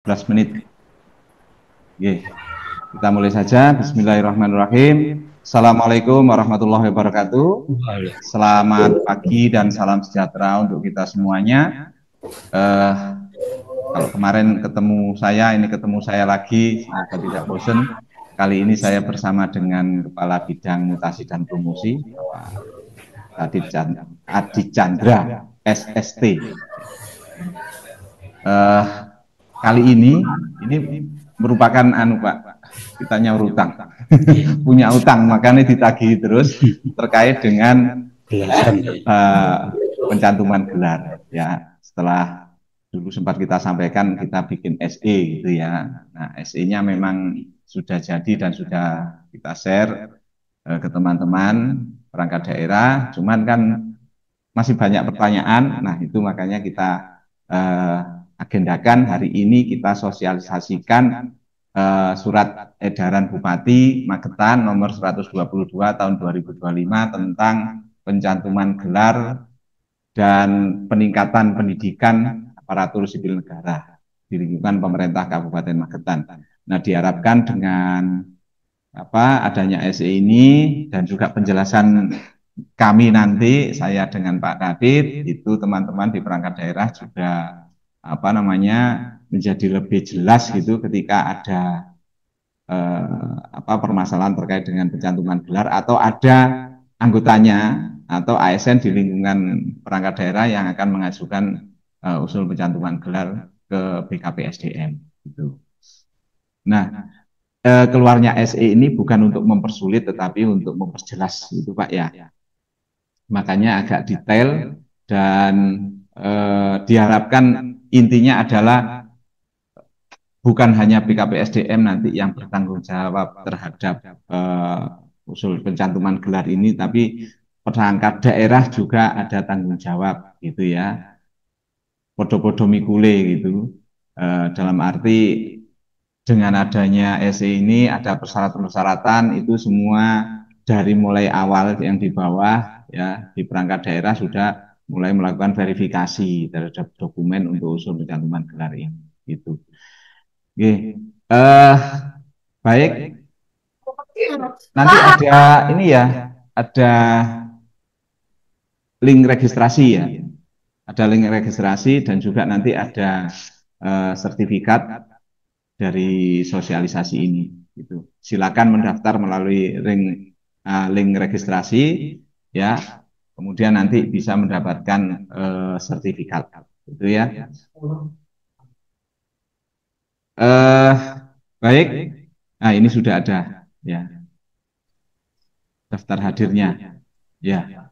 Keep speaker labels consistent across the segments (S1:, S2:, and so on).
S1: 15 menit. Oke, kita mulai saja. Bismillahirrahmanirrahim. Assalamualaikum warahmatullahi wabarakatuh. Selamat pagi dan salam sejahtera untuk kita semuanya. Kalau kemarin ketemu saya, ini ketemu saya lagi, semoga tidak bosan. Kali ini saya bersama dengan Kepala Bidang Mutasi dan Promosi, Bapak Adi Chandra, SST. Kali ini merupakan Pak, kita nyaur utang, punya utang, makanya ditagih terus terkait dengan pencantuman gelar. Ya, setelah dulu sempat kita sampaikan kita bikin SE gitu ya. Nah, SE-nya memang sudah jadi dan sudah kita share ke teman-teman perangkat daerah. Cuman kan masih banyak pertanyaan. Nah, itu makanya kita agendakan hari ini kita sosialisasikan surat edaran Bupati Magetan nomor 122 tahun 2025 tentang pencantuman gelar dan peningkatan pendidikan aparatur sipil negara di lingkungan pemerintah Kabupaten Magetan. Nah, diharapkan dengan adanya SE ini dan juga penjelasan kami nanti, saya dengan Pak Kadit, itu teman-teman di perangkat daerah juga menjadi lebih jelas gitu ketika ada permasalahan terkait dengan pencantuman gelar atau ada anggotanya atau ASN di lingkungan perangkat daerah yang akan mengajukan usul pencantuman gelar ke BKPSDM gitu. Nah, keluarnya SE ini bukan untuk mempersulit tetapi untuk memperjelas itu Pak ya. Makanya agak detail dan diharapkan intinya adalah bukan hanya BKPSDM nanti yang bertanggung jawab terhadap usul pencantuman gelar ini, tapi perangkat daerah juga ada tanggung jawab gitu ya. Podo-podo mikule gitu. Dalam arti dengan adanya SE ini ada persyaratan-persyaratan itu semua dari mulai awal yang di bawah ya di perangkat daerah sudah mulai melakukan verifikasi terhadap dokumen untuk usul pencantuman gelar ini gitu. Oke. Baik, nanti ada ini ya, ada link registrasi ya, ada link registrasi dan juga nanti ada sertifikat dari sosialisasi ini. Gitu. Silakan mendaftar melalui link registrasi, ya. Kemudian nanti bisa mendapatkan sertifikat, gitu ya. Baik. Nah, ini sudah ada, ya, daftar hadirnya, ya.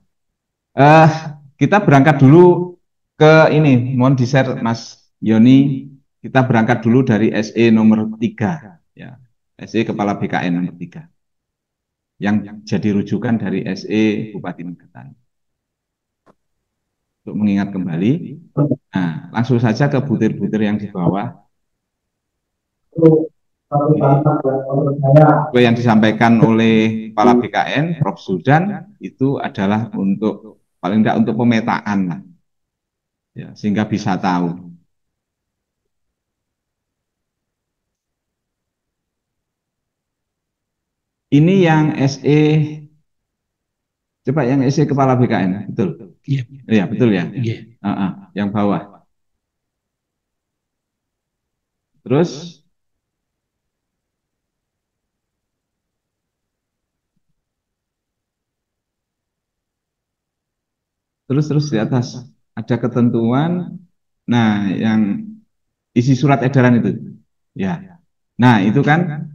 S1: Kita berangkat dulu ke ini, mohon di-share Mas Yoni. Kita berangkat dulu dari SE nomor 3, ya. SE Kepala BKN nomor 3 yang jadi rujukan dari SE Bupati Magetan. Untuk mengingat kembali, nah, langsung saja ke butir-butir yang di bawah. Yang disampaikan oleh Kepala BKN, Prof. Zudan, itu adalah untuk paling tidak untuk pemetaan lah, ya, sehingga bisa tahu. Ini yang SE, coba yang SE Kepala BKN, betul? Iya, ya, betul ya. Yang bawah. Terus terus di atas ada ketentuan. Nah, yang isi surat edaran itu, ya. Nah, itu kan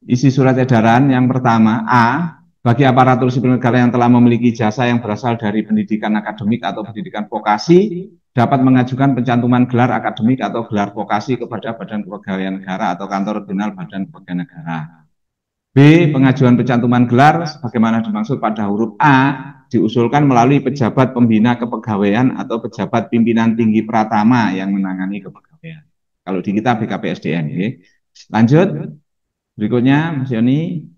S1: isi surat edaran yang pertama A. Bagi aparatur sipil negara yang telah memiliki jasa yang berasal dari pendidikan akademik atau pendidikan vokasi dapat mengajukan pencantuman gelar akademik atau gelar vokasi kepada Badan Kepegawaian Negara atau Kantor Regional Badan Kepegawaian Negara. B. Pengajuan pencantuman gelar sebagaimana dimaksud pada huruf A diusulkan melalui pejabat pembina kepegawaian atau pejabat pimpinan tinggi pratama yang menangani kepegawaian. Kalau di kita BKPSDM. Okay. Lanjut. Berikutnya Mas Yoni.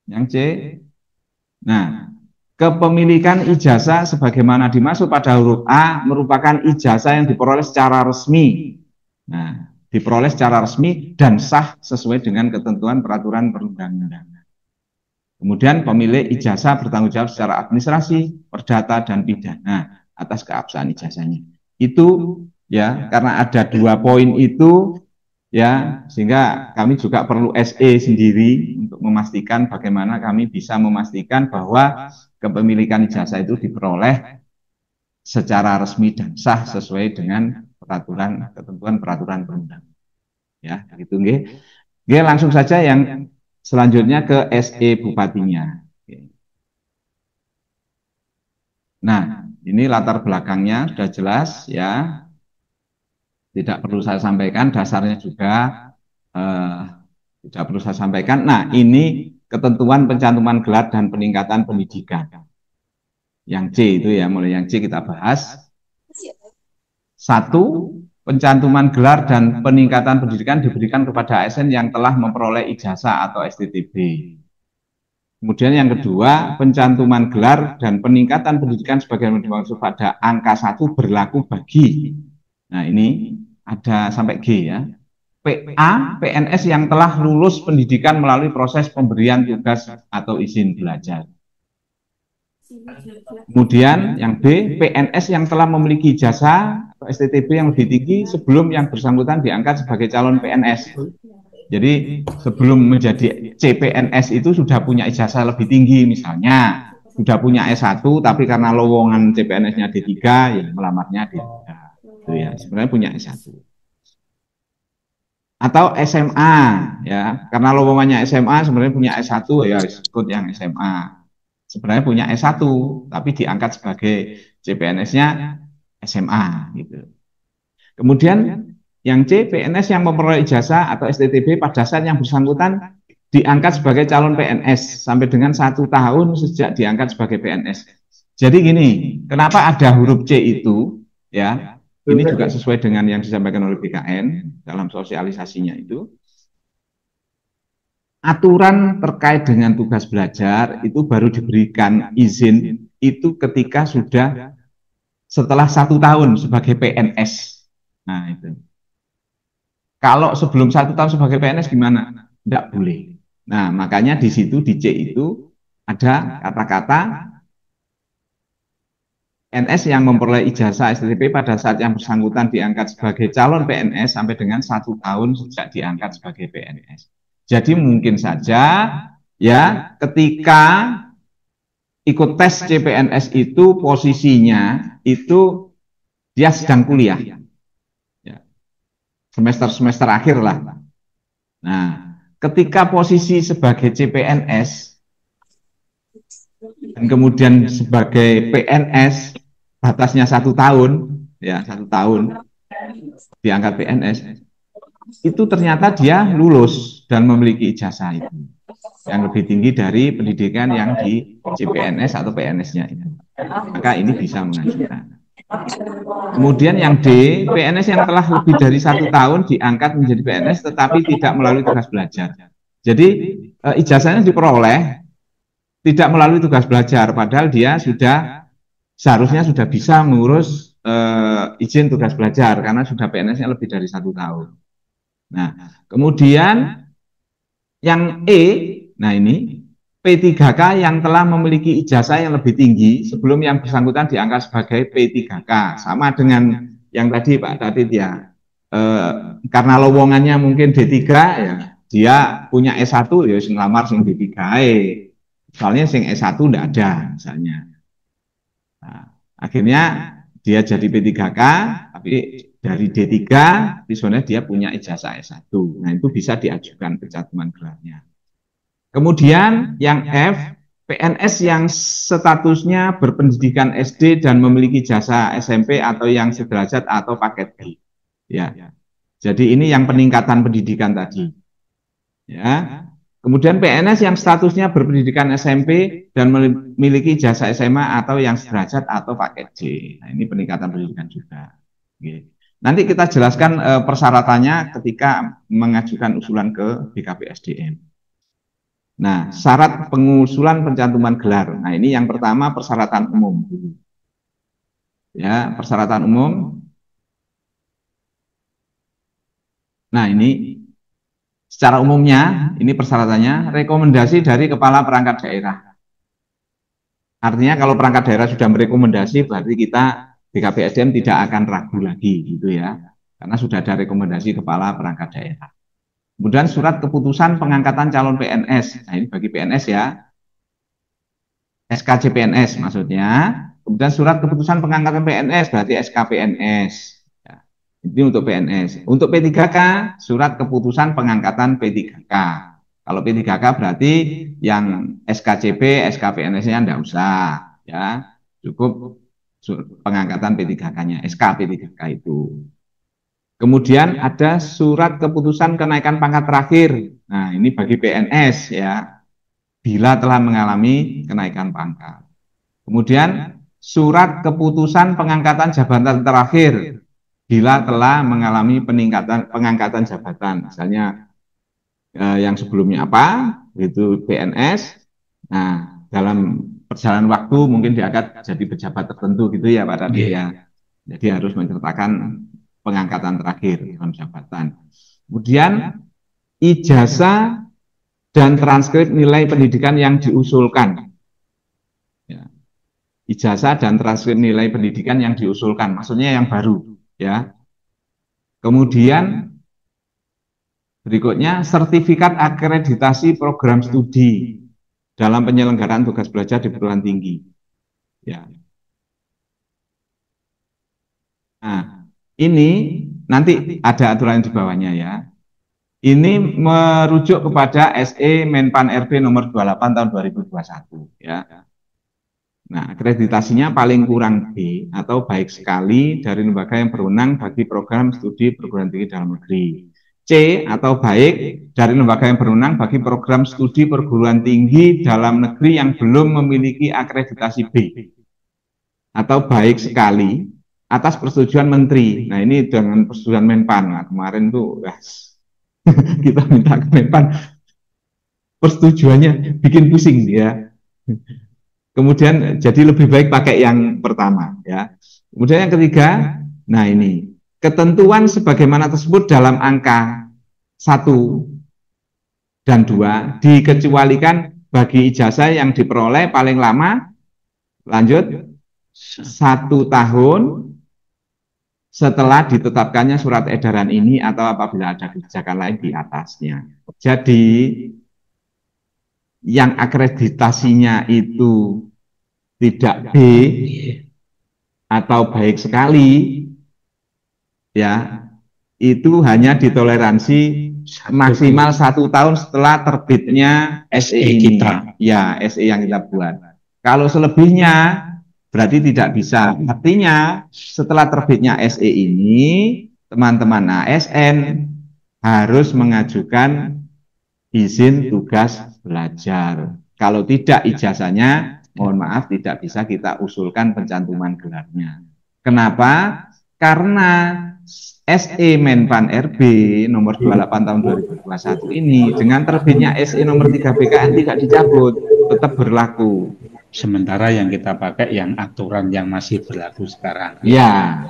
S1: Yang C. Nah, kepemilikan ijazah sebagaimana dimaksud pada huruf A merupakan ijazah yang diperoleh secara resmi Nah, diperoleh secara resmi dan sah sesuai dengan ketentuan peraturan perundang-undangan. Kemudian pemilik ijazah bertanggung jawab secara administrasi, perdata, dan pidana atas keabsahan ijazahnya. Itu ya, karena ada 2 poin itu ya, sehingga kami juga perlu SE sendiri untuk memastikan bagaimana kami bisa memastikan bahwa kepemilikan ijazah itu diperoleh secara resmi dan sah sesuai dengan peraturan ketentuan peraturan perundang. Ya, gitu nggih. Nggih, langsung saja yang selanjutnya ke SE bupatinya. Nah, ini latar belakangnya sudah jelas ya. Tidak perlu saya sampaikan, dasarnya juga eh, tidak perlu saya sampaikan. Nah, ini ketentuan pencantuman gelar dan peningkatan pendidikan. Yang C itu ya, mulai yang C kita bahas. Satu, pencantuman gelar dan peningkatan pendidikan diberikan kepada ASN yang telah memperoleh ijazah atau STTB. Kemudian yang kedua, pencantuman gelar dan peningkatan pendidikan sebagaimana dimaksud pada angka 1 berlaku bagi. Nah, ini ada sampai G ya. PA, PNS yang telah lulus pendidikan melalui proses pemberian tugas atau izin belajar. Kemudian yang B, PNS yang telah memiliki ijazah atau STTB yang lebih tinggi sebelum yang bersangkutan diangkat sebagai calon PNS. Jadi sebelum menjadi CPNS itu sudah punya ijazah lebih tinggi, misalnya sudah punya S1 tapi karena lowongan CPNS-nya D3 ya melamarnya D3. Itu ya, sebenarnya punya S1. Atau SMA ya, karena lowongannya SMA sebenarnya punya S1 ya ikut yang SMA. Sebenarnya punya S1 tapi diangkat sebagai CPNS-nya SMA gitu. Kemudian yang C, PNS yang memperoleh ijazah atau STTB pada saat yang bersangkutan diangkat sebagai calon PNS sampai dengan 1 tahun sejak diangkat sebagai PNS. Jadi gini, kenapa ada huruf C itu? Ya, ini juga sesuai dengan yang disampaikan oleh BKN dalam sosialisasinya itu. Aturan terkait dengan tugas belajar itu baru diberikan izin itu ketika sudah setelah 1 tahun sebagai PNS. Nah itu. Kalau sebelum 1 tahun sebagai PNS gimana? Tidak boleh. Nah, makanya di situ di C itu ada kata-kata PNS yang memperoleh ijazah STTP pada saat yang bersangkutan diangkat sebagai calon PNS sampai dengan 1 tahun sejak diangkat sebagai PNS. Jadi mungkin saja ya ketika ikut tes CPNS itu posisinya itu dia sedang kuliah, ya, semester-semester akhir lah. Nah, ketika posisi sebagai CPNS dan kemudian sebagai PNS batasnya 1 tahun, ya 1 tahun diangkat PNS, itu ternyata dia lulus dan memiliki ijazah itu yang lebih tinggi dari pendidikan yang di CPNS atau PNS-nya itu. Maka ini bisa mengajukan. Kemudian yang D, PNS yang telah lebih dari 1 tahun diangkat menjadi PNS tetapi tidak melalui tugas belajar. Jadi ijazahnya diperoleh tidak melalui tugas belajar, padahal dia sudah seharusnya sudah bisa mengurus izin tugas belajar karena sudah PNS-nya lebih dari 1 tahun. Nah, kemudian yang E, nah ini P3K yang telah memiliki ijazah yang lebih tinggi sebelum yang bersangkutan diangkat sebagai P3K, sama dengan yang tadi Pak Tatit ya. Karena lowongannya mungkin D3 ya, dia punya S1 ya ngelamar sing D3. Soalnya sing S1 enggak ada misalnya. Nah, akhirnya dia jadi P3K, tapi dari D3, misalnya dia punya ijazah S1. Nah, itu bisa diajukan pencantuman gelarnya. Kemudian yang F, PNS yang statusnya berpendidikan SD dan memiliki jasa SMP atau yang sederajat atau paket B. Ya. Jadi ini yang peningkatan pendidikan tadi. Ya. Kemudian PNS yang statusnya berpendidikan SMP dan memiliki jasa SMA atau yang sederajat atau paket C. Nah, ini peningkatan pendidikan juga. Oke. Nanti kita jelaskan persyaratannya ketika mengajukan usulan ke BKPSDM. Nah, syarat pengusulan pencantuman gelar. Nah, ini yang pertama persyaratan umum. Ya, persyaratan umum Nah, ini secara umumnya, ini persyaratannya, rekomendasi dari kepala perangkat daerah. Artinya kalau perangkat daerah sudah merekomendasi, berarti kita BKPSDM tidak akan ragu lagi, gitu ya. Karena sudah ada rekomendasi kepala perangkat daerah. Kemudian surat keputusan pengangkatan calon PNS. Nah, ini bagi PNS ya, SKCPNS maksudnya. Kemudian surat keputusan pengangkatan PNS berarti SKPNS. Ya, ini untuk PNS. Untuk P3K, surat keputusan pengangkatan P3K. Kalau P3K berarti yang SKCP, SKPNS-nya enggak usah. Ya, cukup pengangkatan P3K-nya, SK P3K itu. Kemudian ada surat keputusan kenaikan pangkat terakhir. Nah, ini bagi PNS ya, bila telah mengalami kenaikan pangkat. Kemudian surat keputusan pengangkatan jabatan terakhir bila telah mengalami pengangkatan jabatan. Misalnya yang sebelumnya apa, itu PNS. Nah, dalam perjalanan waktu mungkin diangkat jadi pejabat tertentu gitu ya Pak Radit ya. Jadi harus menceritakan pengangkatan terakhir dalam jabatan. Kemudian ijazah dan transkrip nilai pendidikan yang diusulkan. Ya. Ijazah dan transkrip nilai pendidikan yang diusulkan, maksudnya yang baru. Ya. Kemudian berikutnya sertifikat akreditasi program studi dalam penyelenggaraan tugas belajar di perguruan tinggi. Ya. Nah, ini nanti ada aturan di bawahnya ya. Ini merujuk kepada SE Menpan RB nomor 28 tahun 2021 ya. Nah, akreditasinya paling kurang B atau baik sekali dari lembaga yang berwenang bagi program studi perguruan tinggi dalam negeri. C atau baik dari lembaga yang berwenang bagi program studi perguruan tinggi dalam negeri yang belum memiliki akreditasi B. Atau baik sekali atas persetujuan menteri. Nah, ini dengan persetujuan Menpan. Nah, kemarin tuh kita minta ke Menpan persetujuannya bikin pusing ya. Kemudian jadi lebih baik pakai yang pertama ya. Kemudian yang ketiga, nah ini ketentuan sebagaimana tersebut dalam angka 1 dan 2 dikecualikan bagi ijazah yang diperoleh paling lama lanjut 1 tahun setelah ditetapkannya surat edaran ini atau apabila ada kebijakan lain di atasnya. Jadi yang akreditasinya itu tidak B atau baik sekali, ya itu hanya ditoleransi maksimal 1 tahun setelah terbitnya SE ini. Ya, SE yang kita buat. Kalau selebihnya berarti tidak bisa. Artinya setelah terbitnya SE ini, teman-teman ASN harus mengajukan izin tugas belajar. Kalau tidak ijazahnya, mohon maaf tidak bisa kita usulkan pencantuman gelarnya. Kenapa? Karena SE Menpan RB nomor 28 tahun 2021 ini dengan terbitnya SE nomor 3 BKN tidak dicabut, tetap berlaku.
S2: Sementara yang kita pakai yang aturan yang masih berlaku sekarang.
S1: Ya,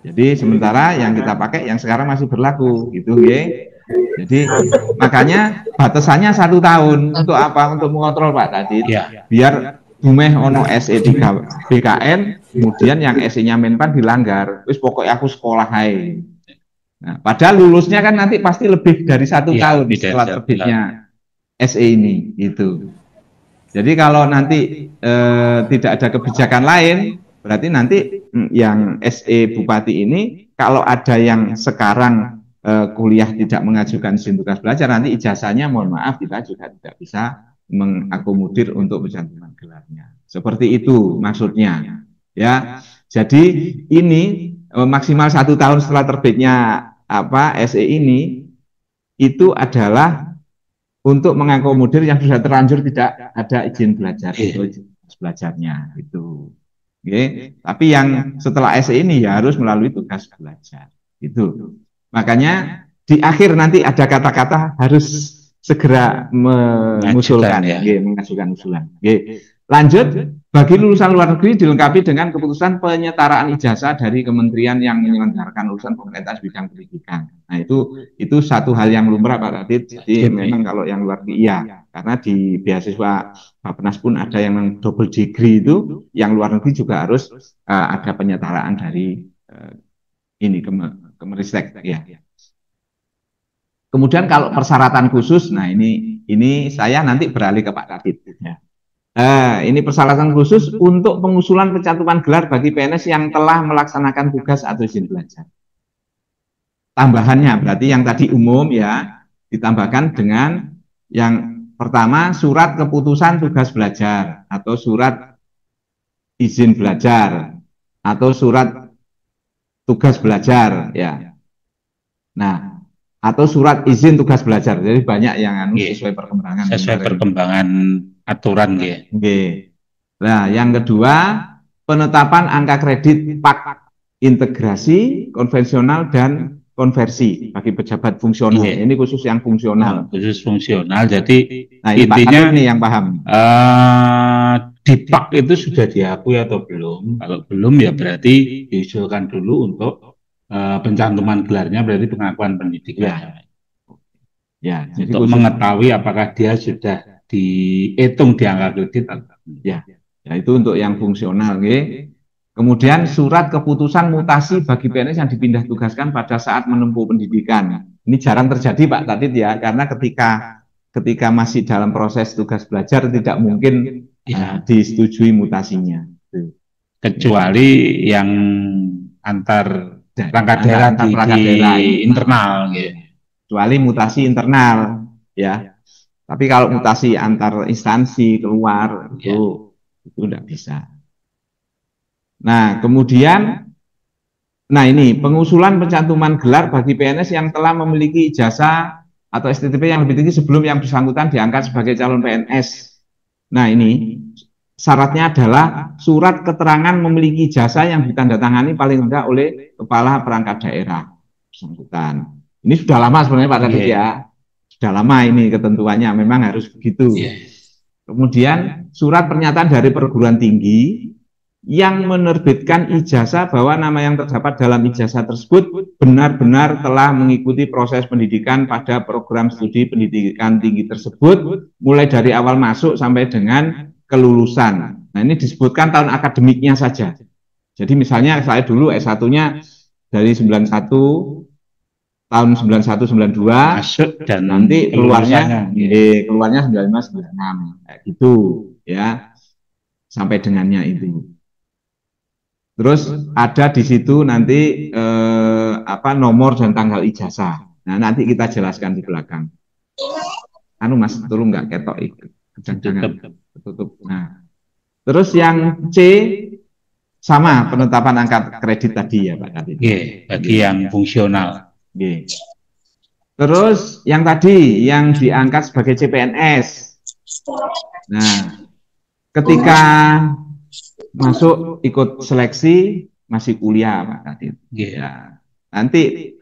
S1: jadi sementara yang kita pakai yang sekarang masih berlaku, gitu ya. Jadi makanya batasannya 1 tahun untuk apa? Untuk mengontrol Pak tadi, ya. Biar bumeh ono SE 3 BKN, kemudian yang SE-nya Menpan dilanggar, wis pokoknya aku sekolah hai. Nah, padahal lulusnya kan nanti pasti lebih dari 1 tahun setelah terbitnya SE ini, gitu. Jadi kalau nanti tidak ada kebijakan lain, berarti nanti yang SE Bupati ini, kalau ada yang sekarang kuliah tidak mengajukan izin tugas belajar, nanti ijazahnya mohon maaf kita juga tidak bisa mengakomodir untuk pencantuman gelarnya. Seperti itu maksudnya. Ya, jadi ini maksimal 1 tahun setelah terbitnya SE ini itu adalah untuk mengakomodir yang sudah terlanjur tidak ada izin belajar itu belajarnya itu. Oke. Tapi yang setelah SE ini ya harus melalui tugas belajar. Itu. Makanya di akhir nanti ada kata-kata harus segera mengusulkan, ya. Mengajukan usulan. Oke. Lanjut bagi lulusan luar negeri dilengkapi dengan keputusan penyetaraan ijazah dari kementerian yang menyelenggarakan urusan pemerintah bidang pendidikan. Nah, itu satu hal yang lumrah Pak Radit. Jadi memang kalau yang luar negeri iya, karena di beasiswa Bappenas pun ada yang double degree itu, yang luar negeri juga harus ada penyetaraan dari ini Kemenristek ya. Kemudian kalau persyaratan khusus, nah ini saya nanti beralih ke Pak Radit ya. Ini persyaratan khusus untuk pengusulan pencantuman gelar bagi PNS yang telah melaksanakan tugas atau izin belajar. Tambahannya berarti yang tadi umum ya, ditambahkan dengan yang pertama surat keputusan tugas belajar atau surat izin belajar atau surat tugas belajar ya. Nah, atau surat izin tugas belajar. Jadi banyak yang sesuai perkembangan.
S2: Sesuai perkembangan aturan ya.
S1: Oke. Nah, yang kedua, penetapan angka kredit PAK integrasi, konvensional, dan konversi bagi pejabat fungsional. Ini khusus yang fungsional.
S2: Khusus fungsional, jadi
S1: nah,
S2: intinya
S1: ini yang paham.
S2: Di PAK itu sudah diakui atau belum? Kalau belum ya berarti diusulkan dulu untuk pencantuman gelarnya, berarti pengakuan pendidikan.
S1: Ya,
S2: jadi untuk mengetahui apakah dia sudah dihitung di angka kredit atau
S1: ya. Ya, itu untuk yang fungsional, okay. Kemudian surat keputusan mutasi bagi PNS yang dipindah tugaskan pada saat menempuh pendidikan. Ini jarang terjadi Pak Tadit ya, karena ketika masih dalam proses tugas belajar tidak mungkin disetujui mutasinya.
S2: Kecuali yang antar perangkat daerah di internal, gitu.
S1: Kecuali mutasi internal, ya. Tapi kalau mutasi antar instansi keluar itu tidak bisa. Nah, kemudian, ini pengusulan pencantuman gelar bagi PNS yang telah memiliki ijazah atau STTP yang lebih tinggi sebelum yang bersangkutan diangkat sebagai calon PNS. Nah, ini syaratnya adalah surat keterangan memiliki ijazah yang ditandatangani paling rendah oleh kepala perangkat daerah bersangkutan. Ini sudah lama sebenarnya Pak Kadit ya. Sudah lama ini ketentuannya, memang harus begitu. Kemudian surat pernyataan dari perguruan tinggi yang menerbitkan ijazah bahwa nama yang terdapat dalam ijazah tersebut benar-benar telah mengikuti proses pendidikan pada program studi pendidikan tinggi tersebut mulai dari awal masuk sampai dengan kelulusan. Nah, ini disebutkan tahun akademiknya saja. Jadi misalnya saya dulu S1-nya dari 91 tahun 91 92
S2: masuk dan
S1: nanti keluarnya 95 96 kayak gitu ya. Sampai dengannya itu. Terus ada di situ nanti nomor dan tanggal ijazah. Nah, nanti kita jelaskan di belakang. Mas, tolong nggak ketok itu. Jangan tutup. Nah, terus yang C sama penetapan angka kredit tadi ya Pak Kadit.
S2: Bagi yang fungsional.
S1: Terus yang tadi yang diangkat sebagai CPNS. Nah, ketika masuk ikut seleksi masih kuliah Pak Kadit. Ya. Nanti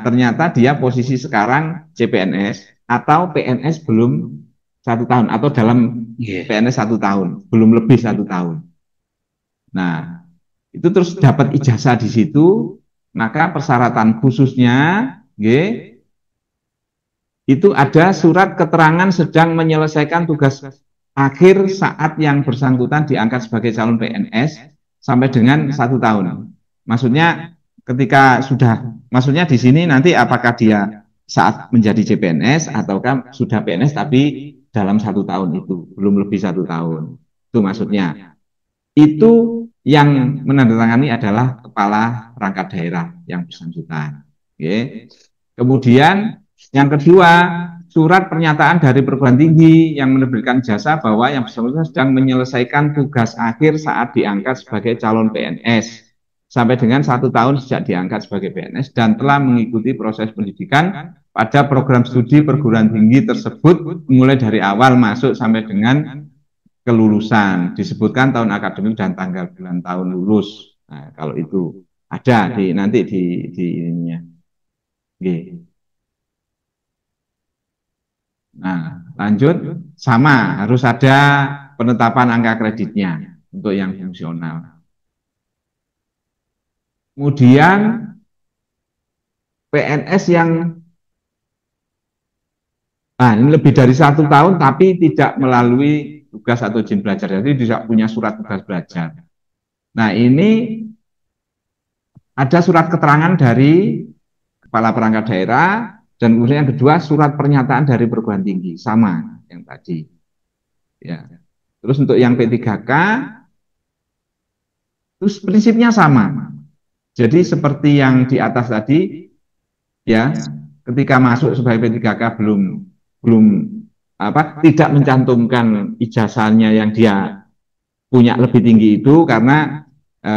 S1: ternyata dia posisi sekarang CPNS atau PNS belum 1 tahun atau dalam PNS 1 tahun, belum lebih 1 tahun. Nah, itu terus dapat ijazah di situ, maka persyaratan khususnya itu ada surat keterangan sedang menyelesaikan tugas akhir saat yang bersangkutan diangkat sebagai calon PNS sampai dengan 1 tahun. Maksudnya ketika maksudnya di sini nanti apakah dia saat menjadi CPNS ataukah sudah PNS tapi dalam 1 tahun itu, belum lebih 1 tahun. Itu maksudnya. Itu yang menandatangani adalah kepala perangkat daerah yang bersangkutan. Kemudian yang kedua, surat pernyataan dari perguruan tinggi yang menerbitkan jasa bahwa yang bersangkutan sedang menyelesaikan tugas akhir saat diangkat sebagai calon PNS sampai dengan 1 tahun sejak diangkat sebagai PNS dan telah mengikuti proses pendidikan pada program studi perguruan tinggi tersebut mulai dari awal masuk sampai dengan kelulusan. Disebutkan tahun akademik dan tanggal bulan tahun lulus. Nah, kalau itu ada nanti di ininya. Nah, lanjut sama harus ada penetapan angka kreditnya. untuk yang fungsional. Kemudian PNS yang ini lebih dari 1 tahun tapi tidak melalui tugas atau izin belajar, jadi tidak punya surat tugas belajar. Nah, ini ada surat keterangan dari kepala perangkat daerah, dan kemudian yang kedua surat pernyataan dari perguruan tinggi, sama yang tadi. Ya. Terus untuk yang P3K, terus prinsipnya sama. Jadi seperti yang di atas tadi, ya, ketika masuk sebagai P3K belum tidak mencantumkan ijazahnya yang dia punya lebih tinggi itu karena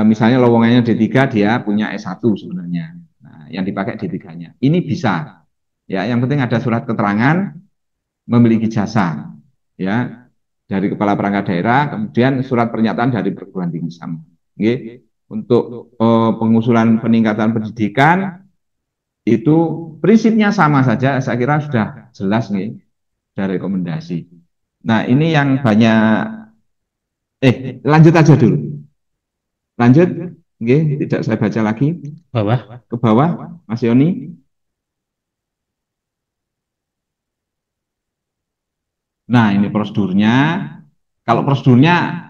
S1: misalnya lowongannya D3, dia punya S1 sebenarnya. Nah, yang dipakai D3-nya. Ini bisa. Ya, yang penting ada surat keterangan memiliki jasa. Ya, dari kepala perangkat daerah, kemudian surat pernyataan dari perguruan tinggi sama. Oke. Untuk pengusulan peningkatan pendidikan itu prinsipnya sama saja, saya kira sudah jelas nih dari rekomendasi. Nah, ini yang banyak lanjut aja dulu. Lanjut, oke, tidak saya baca lagi.
S2: Bawah.
S1: Ke bawah, Mas Yoni. Nah, ini prosedurnya. Kalau prosedurnya,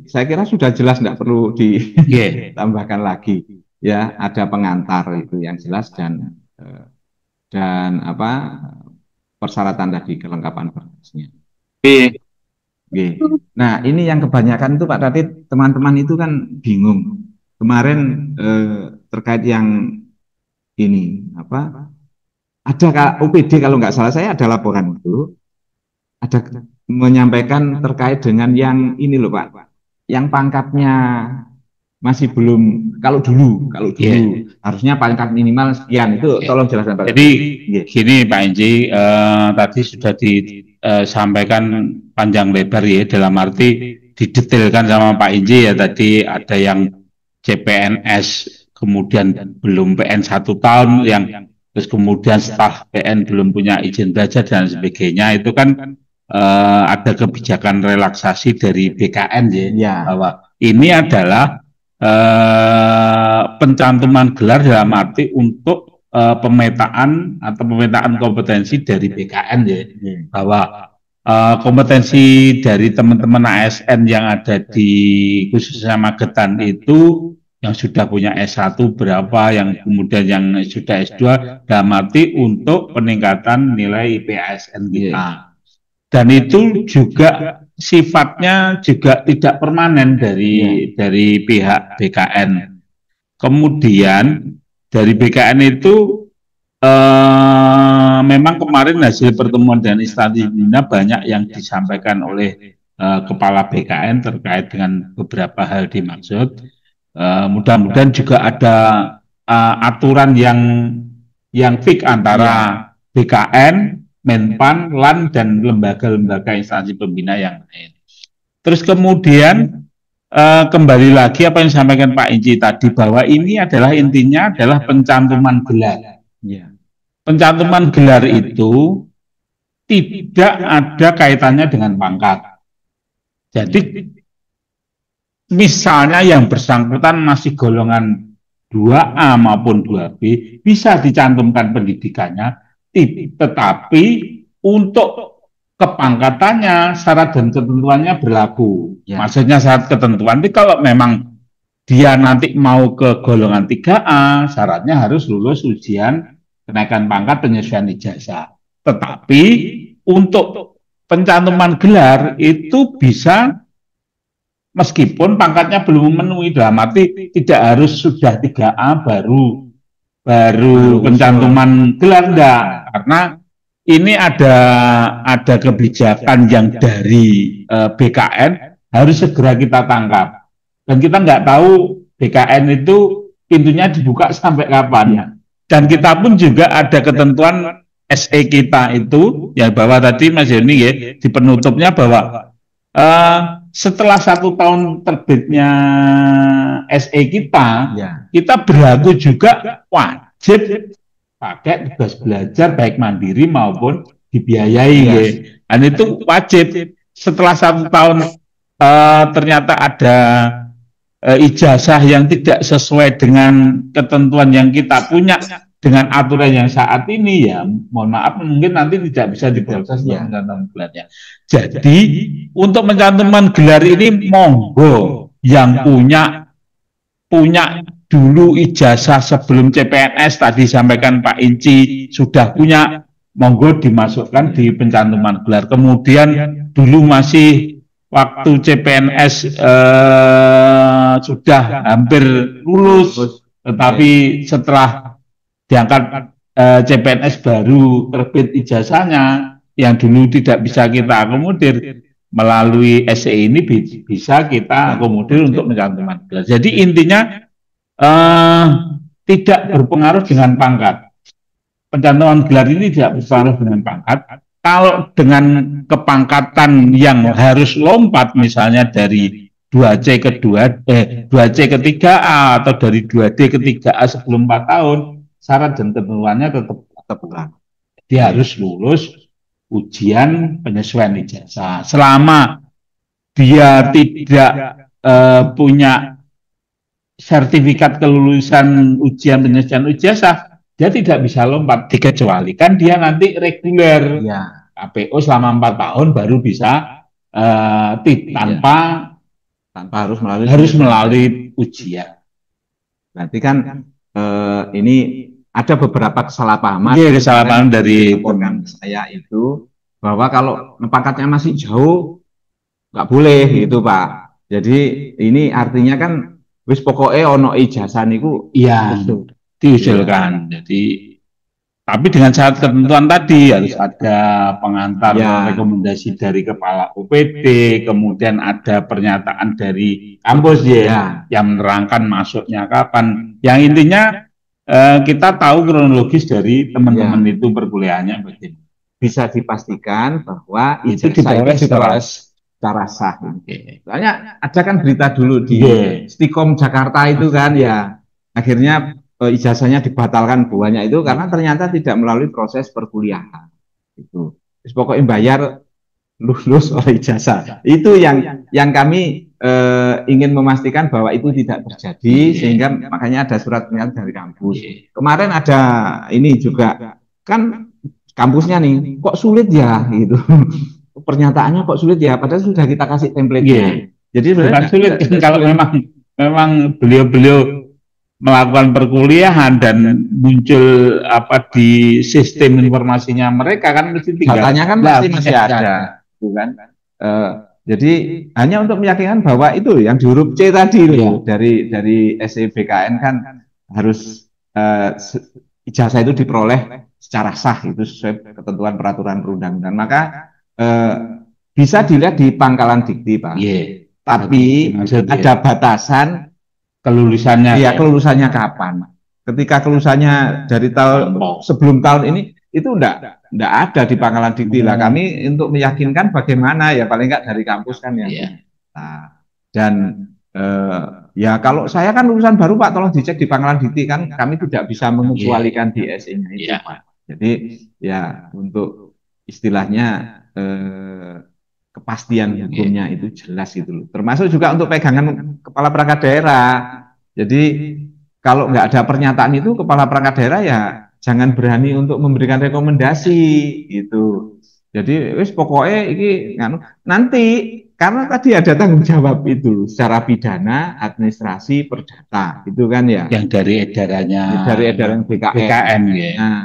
S1: saya kira sudah jelas, tidak perlu ditambahkan lagi. Ya, ada pengantar itu yang jelas dan persyaratan tadi, kelengkapan berkasnya. Oke. Nah, ini yang kebanyakan itu Pak Radit, teman-teman itu kan bingung. Kemarin terkait yang ini ada OPD kalau nggak salah, saya ada laporan itu, ada menyampaikan terkait dengan yang ini loh Pak, yang pangkatnya masih belum, kalau dulu harusnya pangkat minimal sekian, itu tolong jelaskan Pak.
S2: Jadi gini Pak Inji, tadi sudah disampaikan panjang lebar ya, dalam arti didetailkan sama Pak Inji ya, tadi ada yang CPNS kemudian belum PN 1 tahun, yang terus kemudian setelah PN belum punya izin belajar dan sebagainya, itu kan ada kebijakan relaksasi dari BKN ya, bahwa ini adalah pencantuman gelar dalam arti untuk pemetaan atau pemetaan kompetensi dari BKN ya, bahwa kompetensi dari teman-teman ASN yang ada di khususnya Magetan itu yang sudah punya S1 berapa, yang kemudian yang sudah S2, dalam arti untuk peningkatan nilai IP ASN kita. Dan itu juga sifatnya juga tidak permanen dari pihak BKN. Kemudian dari BKN itu memang kemarin hasil pertemuan dan instansi pembina banyak yang disampaikan oleh kepala BKN terkait dengan beberapa hal dimaksud. Mudah-mudahan juga ada aturan yang fix antara BKN, Menpan, LAN, dan lembaga-lembaga instansi pembina yang lain. Terus kemudian kembali lagi apa yang disampaikan Pak Inci tadi, bahwa ini adalah intinya adalah pencantuman gelar. Pencantuman gelar itu tidak ada kaitannya dengan pangkat. Jadi misalnya yang bersangkutan masih golongan 2A maupun 2B, bisa dicantumkan pendidikannya, tetapi untuk kepangkatannya syarat dan ketentuannya berlaku. Maksudnya syarat ketentuan itu kalau memang dia nanti mau ke golongan 3A, syaratnya harus lulus ujian kenaikan pangkat penyesuaian ijazah. Tetapi untuk pencantuman gelar itu bisa meskipun pangkatnya belum memenuhi, dalam arti tidak harus sudah 3A baru pencantuman gelar, enggak, karena ini ada kebijakan yang dari BKN harus segera kita tangkap, dan kita nggak tahu BKN itu pintunya dibuka sampai kapan. Dan kita pun juga ada ketentuan SE kita itu ya, bahwa tadi Mas Yoni ya di penutupnya bahwa setelah 1 tahun terbitnya SE kita, kita berlaku juga wajib pakai tugas belajar baik mandiri maupun dibiayai. Dan itu wajib setelah 1 tahun ternyata ada ijazah yang tidak sesuai dengan ketentuan yang kita punya dengan aturan yang saat ini, ya mohon maaf mungkin nanti tidak bisa diproses untuk mencantumkan gelarnya. Jadi untuk mencantumkan gelar ini monggo yang punya dulu ijazah sebelum CPNS tadi sampaikan Pak Inci sudah punya, monggo dimasukkan di pencantuman gelar. Kemudian dulu masih waktu CPNS sudah hampir lulus, tetapi setelah diangkat CPNS baru terbit ijazahnya yang dulu tidak bisa kita akomodir, melalui SE ini bisa kita akomodir untuk mencantumkan gelar. Jadi intinya tidak berpengaruh dengan pangkat. Pencantuman gelar ini tidak berpengaruh dengan pangkat. Kalau dengan kepangkatan yang harus lompat, misalnya dari 2C ke 2C ke 3A atau dari 2D ke 3A sebelum 4 tahun, syarat dan ketentuannya tetap berlaku. Dia harus lulus ujian penyesuaian ijazah. Selama dia tidak punya sertifikat kelulusan ujian penyesuaian ijazah, dia tidak bisa lompat, dikecualikan dia nanti reguler KPO selama 4 tahun baru bisa tanpa harus melalui ujian.
S1: Berarti kan ini ada beberapa kesalahpahaman.
S2: Iya, kesalahpahaman dari
S1: program saya itu bahwa kalau pangkatnya masih jauh nggak boleh gitu Pak. Jadi ini artinya kan wis pokoknya ono ijazah niku
S2: diusulkan. Jadi tapi dengan syarat ketentuan tadi harus ada pengantar rekomendasi dari kepala UPD, kemudian ada pernyataan dari kampus yang menerangkan masuknya kapan. Yang intinya kita tahu kronologis dari teman-teman itu perkuliahannya bagaimana.
S1: Bisa dipastikan bahwa itu diperoleh secara sah. Soalnya ada kan berita dulu di Stikom Jakarta itu kan akhirnya ijazahnya dibatalkan buahnya itu karena ternyata tidak melalui proses perkuliahan. Itu pokoknya bayar lulus oleh ijazah. Itu yang kami ingin memastikan bahwa itu tidak terjadi, sehingga makanya ada surat pernyataan dari kampus. Kemarin ada ini juga kan kampusnya nih kok sulit ya gitu. Pernyataannya kok sulit ya, padahal sudah kita kasih template-nya.
S2: Jadi bukan sulit kalau memang beliau melakukan perkuliahan dan muncul di sistem informasinya mereka kan mesti
S1: datanya kan masih ada, bukan? Jadi hanya untuk meyakinkan bahwa itu yang di huruf C tadi dari SEBKN kan harus ijazah itu diperoleh secara sah, itu sesuai ketentuan peraturan perundang-undangan. Maka bisa dilihat di pangkalan dikti, Pak. Tapi ada batasan
S2: kelulusannya.
S1: Iya, kelulusannya kapan? Ketika kelulusannya dari tahun sebelum tahun ini itu enggak ada di pangkalan dikti lah. Kami untuk meyakinkan bagaimana ya paling enggak dari kampus kan ya. Nah, dan ya kalau saya kan lulusan baru Pak, tolong dicek di pangkalan dikti kan kami tidak bisa mengecualikan di SE-nya itu Pak. Jadi ya untuk istilahnya kepastian hukumnya itu jelas itu loh. Termasuk juga untuk pegangan kepala perangkat daerah. Jadi kalau nggak ada pernyataan itu kepala perangkat daerah ya jangan berani untuk memberikan rekomendasi gitu. Jadi wis pokoknya ini nanti karena tadi ada tanggung jawab itu secara pidana, administrasi, perdata itu kan ya.
S2: Yang dari edaran
S1: BKN ya. Nah,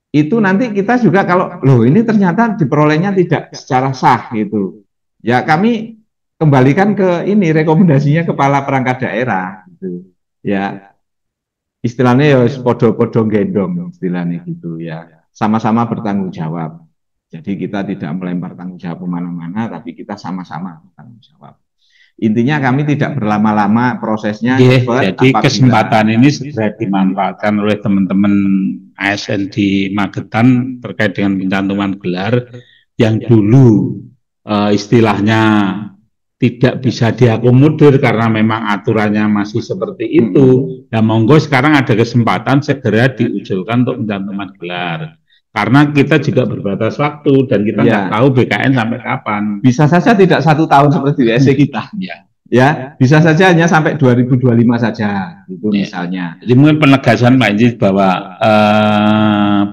S1: itu nanti kita juga kalau loh ini ternyata diperolehnya tidak secara sah gitu. Ya kami kembalikan ke ini rekomendasinya kepala perangkat daerah gitu. Ya istilahnya ya podo-podo gendong istilahnya gitu ya. Sama-sama bertanggung jawab. Jadi kita tidak melempar tanggung jawab kemana-mana, tapi kita sama-sama bertanggung jawab. Intinya kami tidak berlama-lama prosesnya.
S2: Jadi kesempatan ini segera dimanfaatkan oleh teman-teman ASN di Magetan terkait dengan pencantuman gelar yang dulu istilahnya tidak bisa diakomodir karena memang aturannya masih seperti itu. Ya monggo sekarang ada kesempatan segera diusulkan untuk pencantuman gelar. karena kita juga berbatas waktu dan kita nggak
S1: Ya,
S2: tahu BKN sampai kapan.
S1: bisa saja tidak 1 tahun seperti di SC kita.
S2: Ya,
S1: Ya, bisa saja hanya sampai 2025 saja, itu
S2: ya.
S1: misalnya.
S2: Jadi mungkin penegasan Pak Inji bahwa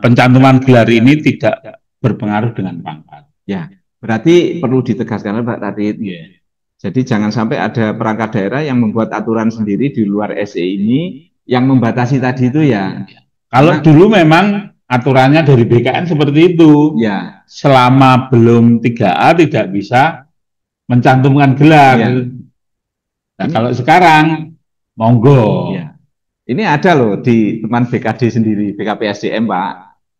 S2: pencantuman gelar ini tidak berpengaruh dengan pangkat.
S1: Ya, berarti perlu ditegaskan Pak tadi.
S2: Ya.
S1: Jadi jangan sampai ada perangkat daerah yang membuat aturan sendiri di luar SE ini yang membatasi tadi itu ya.
S2: Kalau
S1: Karena
S2: dulu memang aturannya dari BKN seperti itu,
S1: ya,
S2: selama belum 3A tidak bisa mencantumkan gelar.
S1: ya.
S2: Nah,
S1: Ini
S2: kalau sekarang, monggo.
S1: ya. Ini ada loh di teman BKD sendiri, BKPSDM, Pak.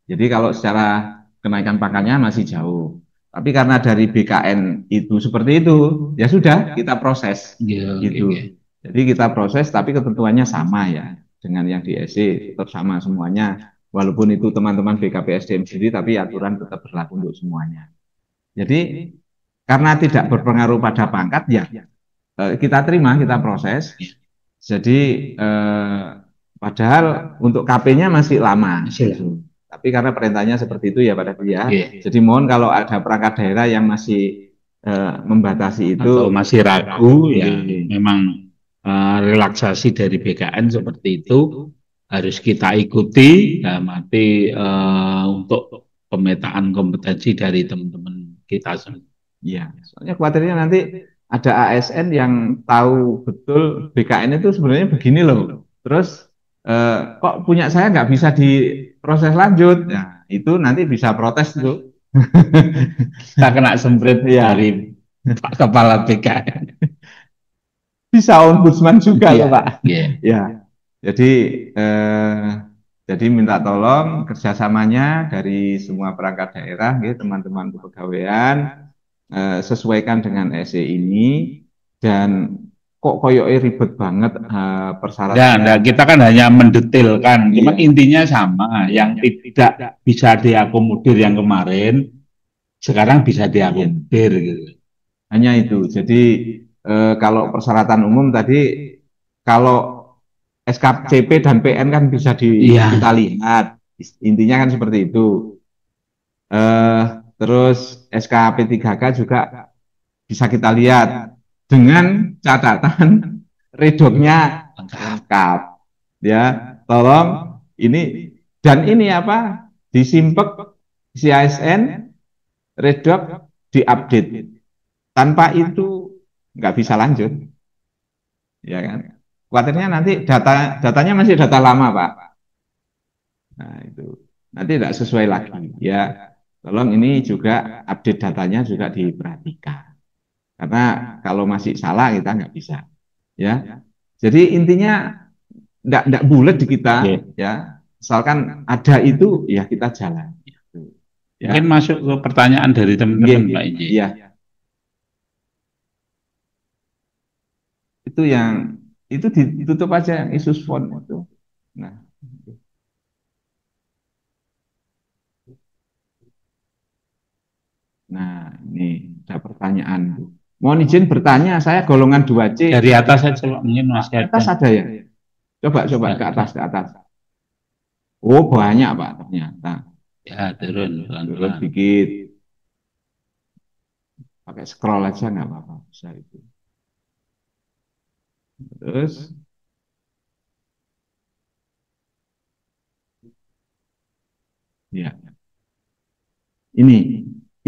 S1: Jadi kalau secara kenaikan pangkatnya masih jauh. Tapi karena dari BKN itu seperti itu, ya sudah kita proses
S2: Ya,
S1: gitu.
S2: okay.
S1: Jadi kita proses tapi ketentuannya sama ya dengan yang di SC tetap sama semuanya. Walaupun itu teman-teman BKPSDM sendiri tapi aturan tetap berlaku untuk semuanya. Jadi karena tidak berpengaruh pada pangkat ya kita terima, kita proses. Jadi padahal untuk KP-nya masih lama. Tapi karena perintahnya seperti itu ya Pak Dadi ya. Jadi mohon kalau ada perangkat daerah yang masih membatasi itu
S2: atau masih ragu ya memang relaksasi dari BKN seperti itu harus kita ikuti ya mati untuk pemetaan kompetensi dari teman-teman kita semua.
S1: ya, soalnya khawatirnya nanti ada ASN yang tahu betul BKN itu sebenarnya begini loh. Terus kok punya saya nggak bisa diproses lanjut? Nah, itu nanti bisa protes tuh.
S2: Kita kena semprit
S1: Ya,
S2: dari Pak Kepala BKN.
S1: bisa ombudsman juga loh Pak.
S2: Yeah.
S1: Ya, jadi eh, jadi minta tolong kerjasamanya dari semua perangkat daerah, gitu, teman-teman kepegawaian sesuaikan dengan SE ini dan kok koyoknya ribet banget persyaratannya.
S2: Nah, kita kan hanya mendetailkan, cuma
S1: Iya.
S2: intinya sama. Yang tidak bisa diakomodir yang kemarin, sekarang bisa diakomodir gitu.
S1: Hanya itu. Jadi kalau persyaratan umum tadi, kalau SKCP dan PN kan bisa kita lihat. Intinya kan seperti itu. Terus SKP3K juga bisa kita lihat dengan catatan redoknya lengkap. Ya, tolong ini dan ini apa? Disimpek CISN redok diupdate. Tanpa itu nggak bisa lanjut. Ya kan? Khawatirnya nanti datanya masih data lama, Pak. Nah, itu nanti tidak sesuai lagi. Ya, tolong ini juga update datanya juga diperhatikan. Karena kalau masih salah kita nggak bisa. Ya, jadi intinya nggak bulat di kita. Ya, asalkan ada itu ya kita jalan.
S2: Ya. Mungkin masuk ke pertanyaan dari teman-teman Pak Inji.
S1: Iya. Itu yang itu ditutup aja yang isus font itu. Nah, nah ini ada pertanyaan. Mohon izin bertanya, saya golongan 2C.
S2: Dari atas saja Pak, mungkin masih ada.
S1: Atas ada ya? Coba ke atas. Oh banyak Pak ternyata.
S2: Ya turun
S1: Turun dikit. Pakai scroll aja nggak apa-apa bisa itu. Terus ya. Ini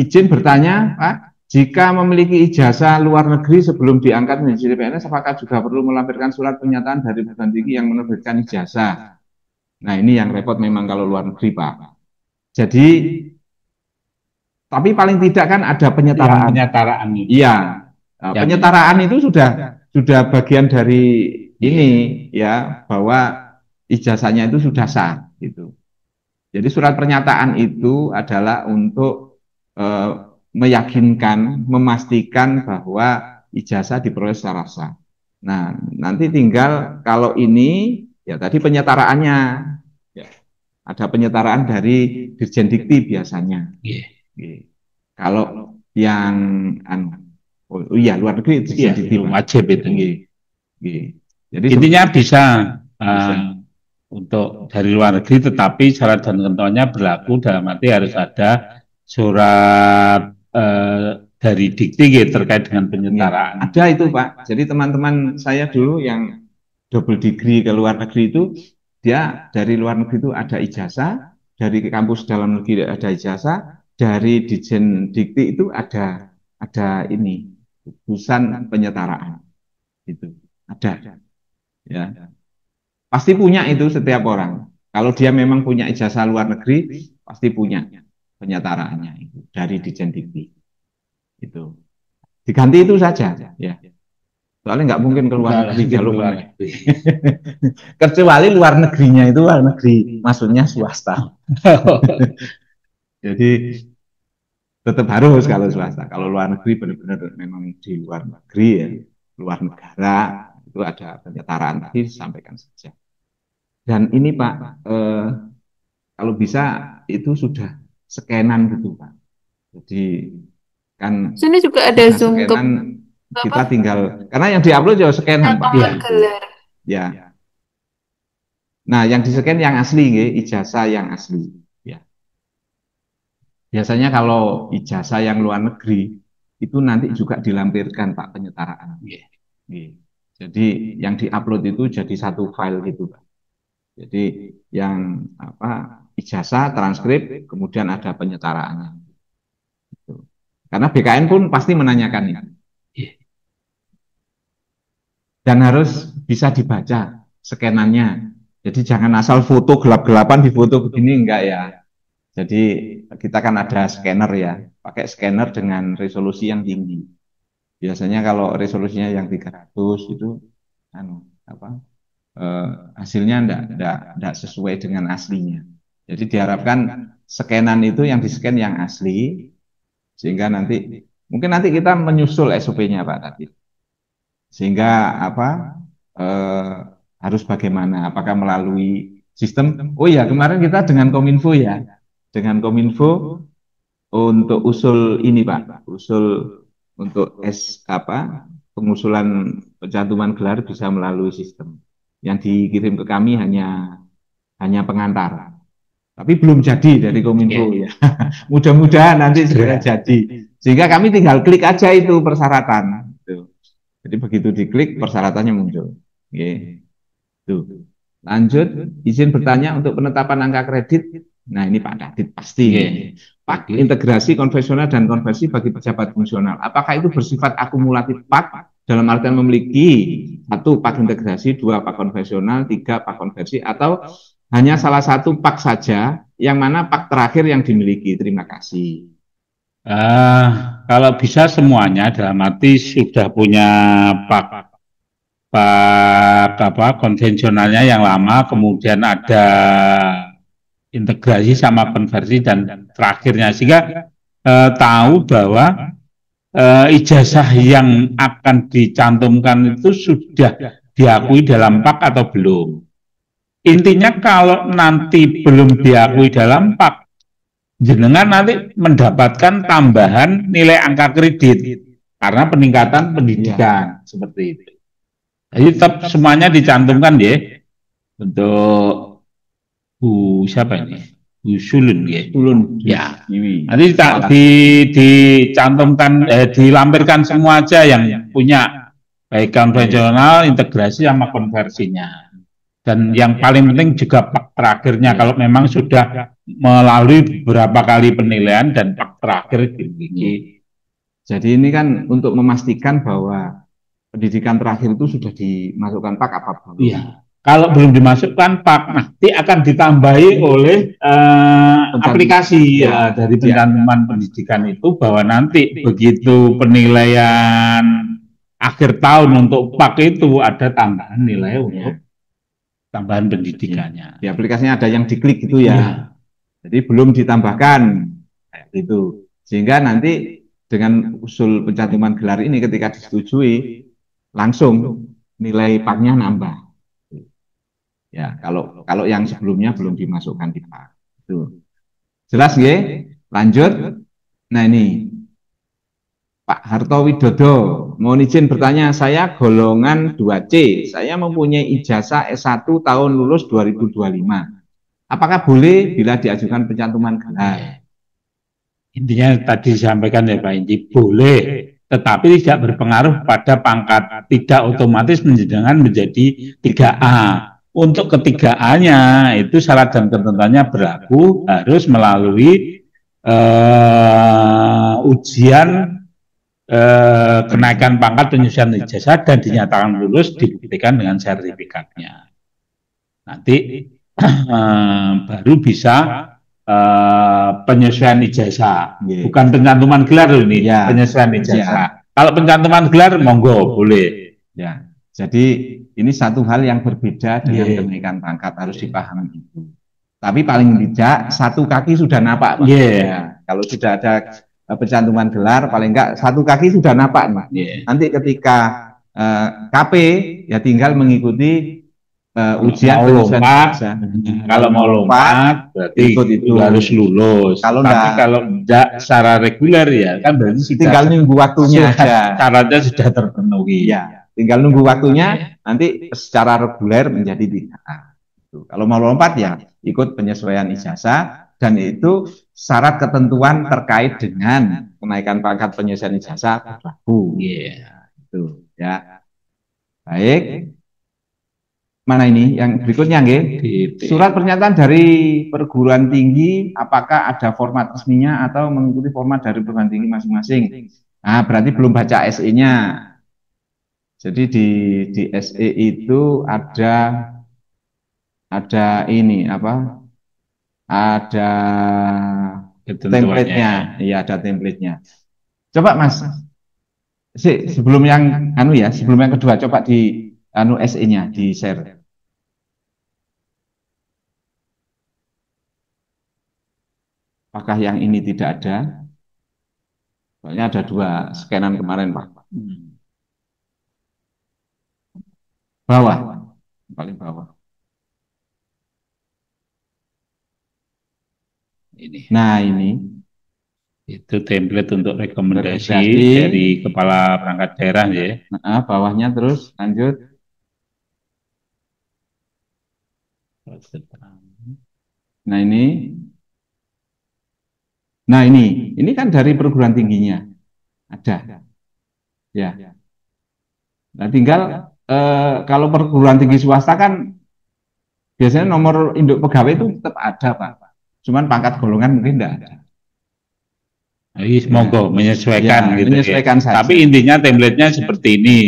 S1: izin bertanya, Pak, jika memiliki ijazah luar negeri sebelum diangkat menjadi PNS, apakah juga perlu melampirkan surat pernyataan dari perguruan tinggi yang menerbitkan ijazah? Nah, ini yang repot memang kalau luar negeri, Pak. Jadi, tapi paling tidak kan ada penyetaraan.
S2: Penyetaraan.
S1: Iya, penyetaraan itu sudah bagian dari ini ya, bahwa ijazahnya itu sudah sah gitu. Jadi surat pernyataan itu adalah untuk meyakinkan, memastikan bahwa ijazah diperoleh secara sah. Nah, nanti tinggal kalau ini ya tadi penyetaraannya, ya, ada penyetaraan dari Dirjen Dikti biasanya. Kalau yang oh iya luar negeri Dirjen Dikti
S2: wajib itu.
S1: Jadi
S2: intinya bisa untuk dari luar negeri, tetapi syarat dan ketentuannya berlaku dalam arti harus ada surat dari Dikti gitu, terkait dengan
S1: Ya,
S2: penyetaraan.
S1: ada itu Pak. Jadi teman-teman saya dulu yang double degree ke luar negeri itu, dia dari luar negeri itu ada ijazah, dari kampus dalam negeri ada ijazah, dari Dijen Dikti itu ada ini lulusan penyetaraan itu ada ya. Pasti punya itu setiap orang. Kalau dia memang punya ijazah luar negeri, pasti punya penyetaraannya itu dari Dijen Dikti itu. Diganti itu saja ya. Soalnya nggak mungkin ke luar negeri kalau
S2: luar
S1: punya.
S2: negeri.
S1: Kecuali luar negerinya itu luar negeri, maksudnya swasta. Jadi tetap harus kalau swasta. Kalau luar negeri benar-benar memang di luar negeri ya, luar negara itu ada penyetaraan tadi disampaikan saja. Dan ini Pak, kalau bisa itu sudah scanan gitu Pak. Jadi kan
S3: Sini juga ada
S1: sudah
S3: Zoom ke
S1: scanan,
S3: apa?
S1: kita tinggal karena yang diupload juga scanan Pak.
S3: Penetapan gelar.
S1: Ya. Nah, yang di-scan yang asli, ijazah yang asli. Ya. Biasanya kalau ijazah yang luar negeri itu nanti juga dilampirkan Pak penyetaraan. Jadi yang diupload itu jadi satu file gitu Pak. Jadi yang apa ijazah, transkrip, kemudian ada penyetaraannya. Gitu. Karena BKN pun pasti menanyakan ini. Dan harus bisa dibaca scanannya. Jadi jangan asal foto gelap-gelapan di foto begini enggak ya. Jadi kita kan ada scanner ya, pakai scanner dengan resolusi yang tinggi. Biasanya kalau resolusinya yang 300 itu apa hasilnya enggak sesuai dengan aslinya. Jadi diharapkan scanan itu yang di-scan yang asli sehingga nanti mungkin nanti kita menyusul SOP-nya Pak tadi. Sehingga apa harus bagaimana? Apakah melalui sistem? Oh ya, kemarin kita dengan Kominfo ya. Dengan Kominfo untuk usul ini Pak, usul untuk pengusulan pencantuman gelar bisa melalui sistem. Yang dikirim ke kami hanya pengantar. Tapi belum jadi dari Kominfo ya. Mudah-mudahan nanti segera jadi. Sehingga kami tinggal klik aja itu persyaratan. Jadi begitu diklik persyaratannya muncul. Tuh. Lanjut, izin bertanya untuk penetapan angka kredit. Nah ini Pak Dadit pasti. Pak integrasi konvensional dan konversi bagi pejabat fungsional. Apakah itu bersifat akumulatif Pak dalam artian memiliki satu Pak integrasi, dua Pak konvensional, tiga Pak konversi, atau hanya salah satu Pak saja, yang mana Pak terakhir yang dimiliki? Terima kasih.
S2: Kalau bisa semuanya, dalam arti sudah punya Pak konvensionalnya yang lama, kemudian ada integrasi sama konversi dan terakhirnya, sehingga tahu bahwa ijazah yang akan dicantumkan itu sudah diakui dalam PAK atau belum. Intinya kalau nanti belum diakui dalam PAK, jenengan nanti mendapatkan tambahan nilai angka kredit karena peningkatan pendidikan seperti itu. Jadi tetap semuanya dicantumkan ya untuk siapa ini? Bu Sulun ya.
S1: Sulun
S2: ya. Nanti dicantumkan dilampirkan semua aja yang punya baik konvensional, integrasi sama konversinya. Dan yang paling penting juga Pak terakhirnya kalau memang sudah melalui beberapa kali penilaian dan Pak terakhir dimiliki.
S1: Jadi ini kan untuk memastikan bahwa pendidikan terakhir itu sudah dimasukkan Pak apa belum?
S2: Iya. Kalau belum dimasukkan Pak, nanti akan ditambahi oleh aplikasi ya dari pencantuman pendidikan itu bahwa nanti begitu penilaian akhir tahun untuk Pak itu ada tambahan nilai untuk tambahan pendidikannya.
S1: Di aplikasinya ada yang diklik gitu ya. Jadi belum ditambahkan gitu. Sehingga nanti dengan usul pencantuman gelar ini ketika disetujui langsung nilai PAK-nya nambah. Ya, kalau yang sebelumnya belum dimasukkan di PAK. Itu. Jelas ya? Lanjut. Nah ini Pak Harto Widodo, mohon izin bertanya, saya golongan 2C, saya mempunyai ijazah S1 tahun lulus 2025. Apakah boleh bila diajukan pencantuman gelar?
S2: Intinya tadi disampaikan ya Pak Inci, boleh, tetapi tidak berpengaruh pada pangkat, tidak otomatis menjadi 3A. Untuk ketiga A-nya itu syarat dan ketentuannya berlaku harus melalui ujian kenaikan pangkat penyesuaian ijazah dan dinyatakan lulus dibuktikan dengan sertifikatnya. Nanti baru bisa penyesuaian ijazah, bukan pencantuman gelar ini, penyesuaian ijazah. Kalau pencantuman gelar monggo boleh.
S1: Ya, jadi ini satu hal yang berbeda dengan kenaikan pangkat, harus dipahami itu. Tapi paling tidak satu kaki sudah napak, Pak. Ya, kalau sudah ada pencantuman gelar, paling enggak satu kaki sudah napak, Pak. Nanti ketika KP ya tinggal mengikuti ujian
S2: penyesuaian. Kalau mau lompat berarti itu harus lulus. Kalau enggak secara reguler ya kan berarti
S1: tinggal nunggu waktunya aja.
S2: Syaratnya sudah terpenuhi.
S1: Ya, tinggal nunggu waktunya, nanti secara reguler menjadi 3A. Kalau mau lompat ya ikut penyesuaian ijazah, dan itu syarat ketentuan terkait dengan kenaikan pangkat penyesuaian ijazah berlaku. Itu ya. Baik. Mana ini yang berikutnya, nggih? Surat pernyataan dari perguruan tinggi, apakah ada format resminya atau mengikuti format dari perguruan tinggi masing-masing? Nah, berarti belum baca SE-nya. Jadi di SE itu ada ini apa? Ada template-nya. Iya, ada template-nya. Coba Mas, sebelum yang sebelum yang kedua, coba di SE-nya di share. Apakah yang ini tidak ada? Soalnya ada 2 scanan kemarin, Pak. Bawah, paling bawah. Nah, ini
S2: itu template untuk rekomendasi dari kepala perangkat daerah ya.
S1: Nah, bawahnya terus lanjut. Nah, ini kan dari perguruan tingginya ada, ya. Nah, tinggal kalau perguruan tinggi swasta kan biasanya nomor induk pegawai itu tetap ada, Pak. Cuman pangkat golongan mungkin tidak ada.
S2: Monggo menyesuaikan, gitu
S1: menyesuaikan saja.
S2: Tapi intinya template-nya seperti ini.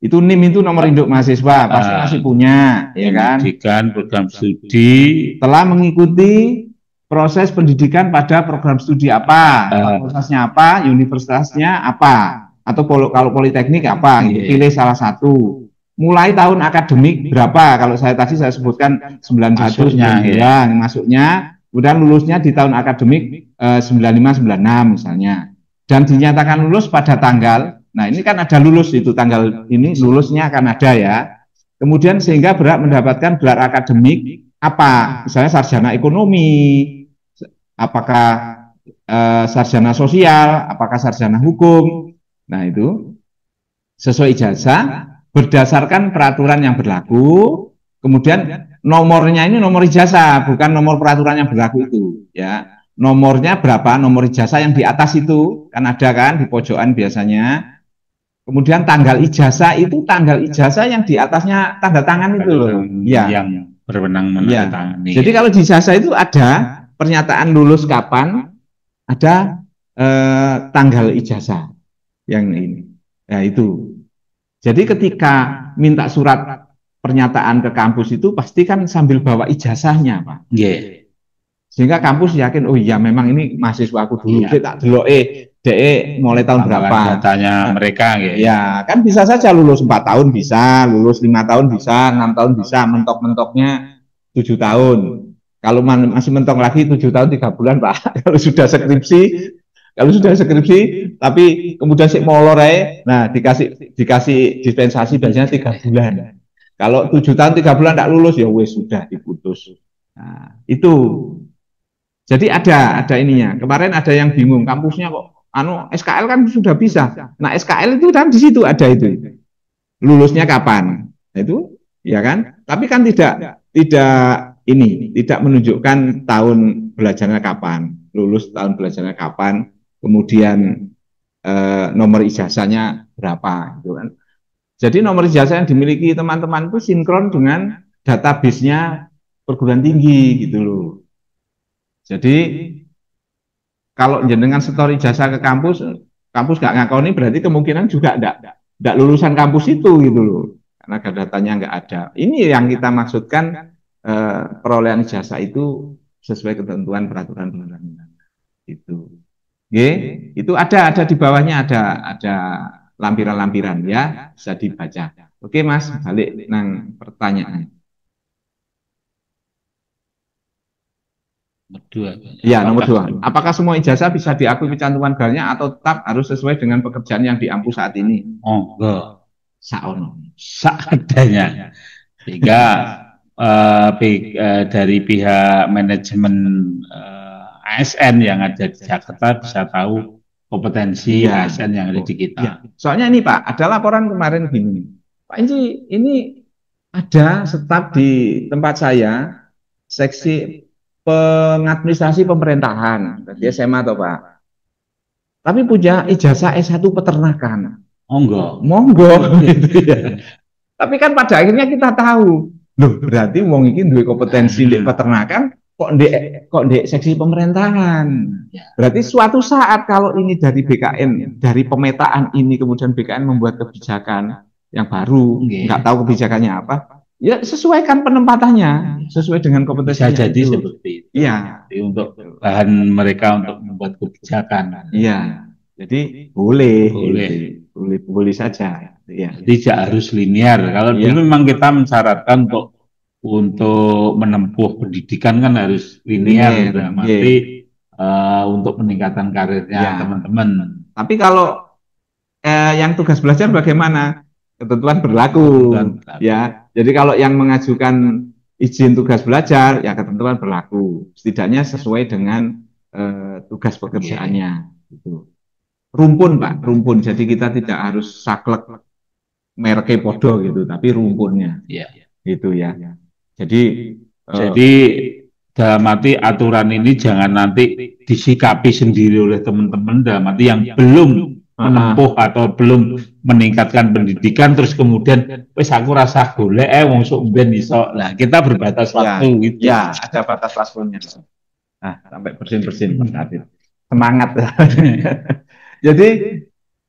S1: Itu NIM itu nomor induk mahasiswa pasti masih punya, ya kan?
S2: Pendidikan program studi
S1: telah mengikuti proses pendidikan pada program studi apa, fakultasnya apa, universitasnya apa, atau kalau politeknik apa, pilih salah satu. Mulai tahun akademik berapa? Kalau tadi saya sebutkan 91 masuknya, kemudian lulusnya di tahun akademik 95-96 misalnya, dan dinyatakan lulus pada tanggal. Nah, ini kan ada lulus itu, tanggal ini lulusnya akan ada ya. Kemudian sehingga berhak mendapatkan gelar akademik apa? Misalnya sarjana ekonomi, apakah sarjana sosial, apakah sarjana hukum. Nah, itu sesuai ijazah berdasarkan peraturan yang berlaku. Kemudian nomornya ini nomor ijazah, bukan nomor peraturan yang berlaku itu ya. Nomornya berapa? Nomor ijazah yang di atas itu kan ada kan di pojokan biasanya. Kemudian tanggal ijazah itu tanggal ijazah yang di atasnya tanda tangan itu loh. Ya.
S2: Yang berwenang menandatangani.
S1: Jadi kalau di ijazah itu ada pernyataan lulus kapan, ada tanggal ijazah yang ini. Ya itu. Jadi ketika minta surat pernyataan ke kampus itu pasti kan sambil bawa ijazahnya, Pak. Sehingga kampus yakin, oh iya memang ini mahasiswa aku dulu, tak delok DE mulai tahun berapa
S2: datanya mereka
S1: ya kan bisa saja lulus 4 tahun bisa, lulus 5 tahun bisa, 6 tahun bisa, mentok-mentoknya 7 tahun. Kalau masih mentok lagi 7 tahun 3 bulan, Pak. Kalau sudah skripsi tapi kemudian si molor nah dikasih dispensasi biasanya 3 bulan. Kalau 7 tahun 3 bulan tidak lulus ya wes sudah diputus. Nah, itu. Jadi ada ininya. Kemarin ada yang bingung, kampusnya kok SKL kan sudah bisa. Nah, SKL itu kan di situ ada itu. Lulusnya kapan? Nah, itu ya kan? Tapi kan tidak menunjukkan tahun belajarnya kapan, lulus tahun belajarnya kapan, kemudian nomor ijazahnya berapa gitu kan. Jadi nomor ijazah yang dimiliki teman-teman itu sinkron dengan database-nya perguruan tinggi gitu loh. Jadi kalau jenengan setor ijazah ke kampus, kampus nggak ngakoni berarti kemungkinan juga enggak lulusan kampus itu gitu loh. Karena datanya nggak ada. Ini yang kita maksudkan perolehan ijazah itu sesuai ketentuan peraturan perundang-undangan. Itu. Oke, itu ada di bawahnya ada lampiran-lampiran ya, bisa dibaca. Oke, Mas, balik nang pertanyaan.
S2: Nomor 2.
S1: Ya, nomor 2. Apakah semua ijazah bisa diakui kecantuman gelarnya atau tetap harus sesuai dengan pekerjaan yang diampu saat ini?
S2: Oh, enggak.
S1: Saono.
S2: Seadanya. Sehingga dari pihak manajemen ASN yang ada di Jakarta bisa tahu kompetensi
S1: Iya.
S2: ASN yang ada di kita.
S1: Ya. Soalnya ini Pak, ada laporan kemarin gini. Pak ini ada staf di tempat saya, seksi pengadministrasi pemerintahan, berarti SMA atau Pak. Tapi punya ijazah S1 peternakan.
S2: Monggo.
S1: Monggo gitu ya. Tapi kan pada akhirnya kita tahu, loh berarti wong iki duwe kompetensi di peternakan kok di seksi pemerintahan. Berarti suatu saat kalau ini dari BKN, dari pemetaan ini kemudian BKN membuat kebijakan yang baru, nggak tahu kebijakannya apa, ya sesuaikan penempatannya sesuai dengan kompetensi.
S2: Bisa jadi seperti itu.
S1: Iya.
S2: Jadi untuk bahan mereka untuk membuat kebijakan.
S1: Iya. Jadi boleh saja. Ya.
S2: Jadi tidak harus linear. Kalau dulu memang kita mensyaratkan untuk menempuh pendidikan kan harus linear, berarti untuk peningkatan karirnya teman-teman.
S1: Tapi kalau yang tugas belajar bagaimana? Ketentuan berlaku, ya. Jadi kalau yang mengajukan izin tugas belajar, ya ketentuan berlaku. Setidaknya sesuai dengan tugas pekerjaannya. Gitu. Rumpun Pak, rumpun. Jadi kita tidak harus saklek merke podo gitu, tapi rumpunnya. Gitu ya. Jadi dalam arti aturan ini jangan nanti disikapi sendiri oleh teman-teman, dalam arti yang belum menempuh atau belum meningkatkan pendidikan terus kemudian wis aku rasa golek wong sok ben iso. Nah, kita berbatas waktu gitu. Ya, ada batas waktunya. Nah, sampai bersin-bersin semangat. Jadi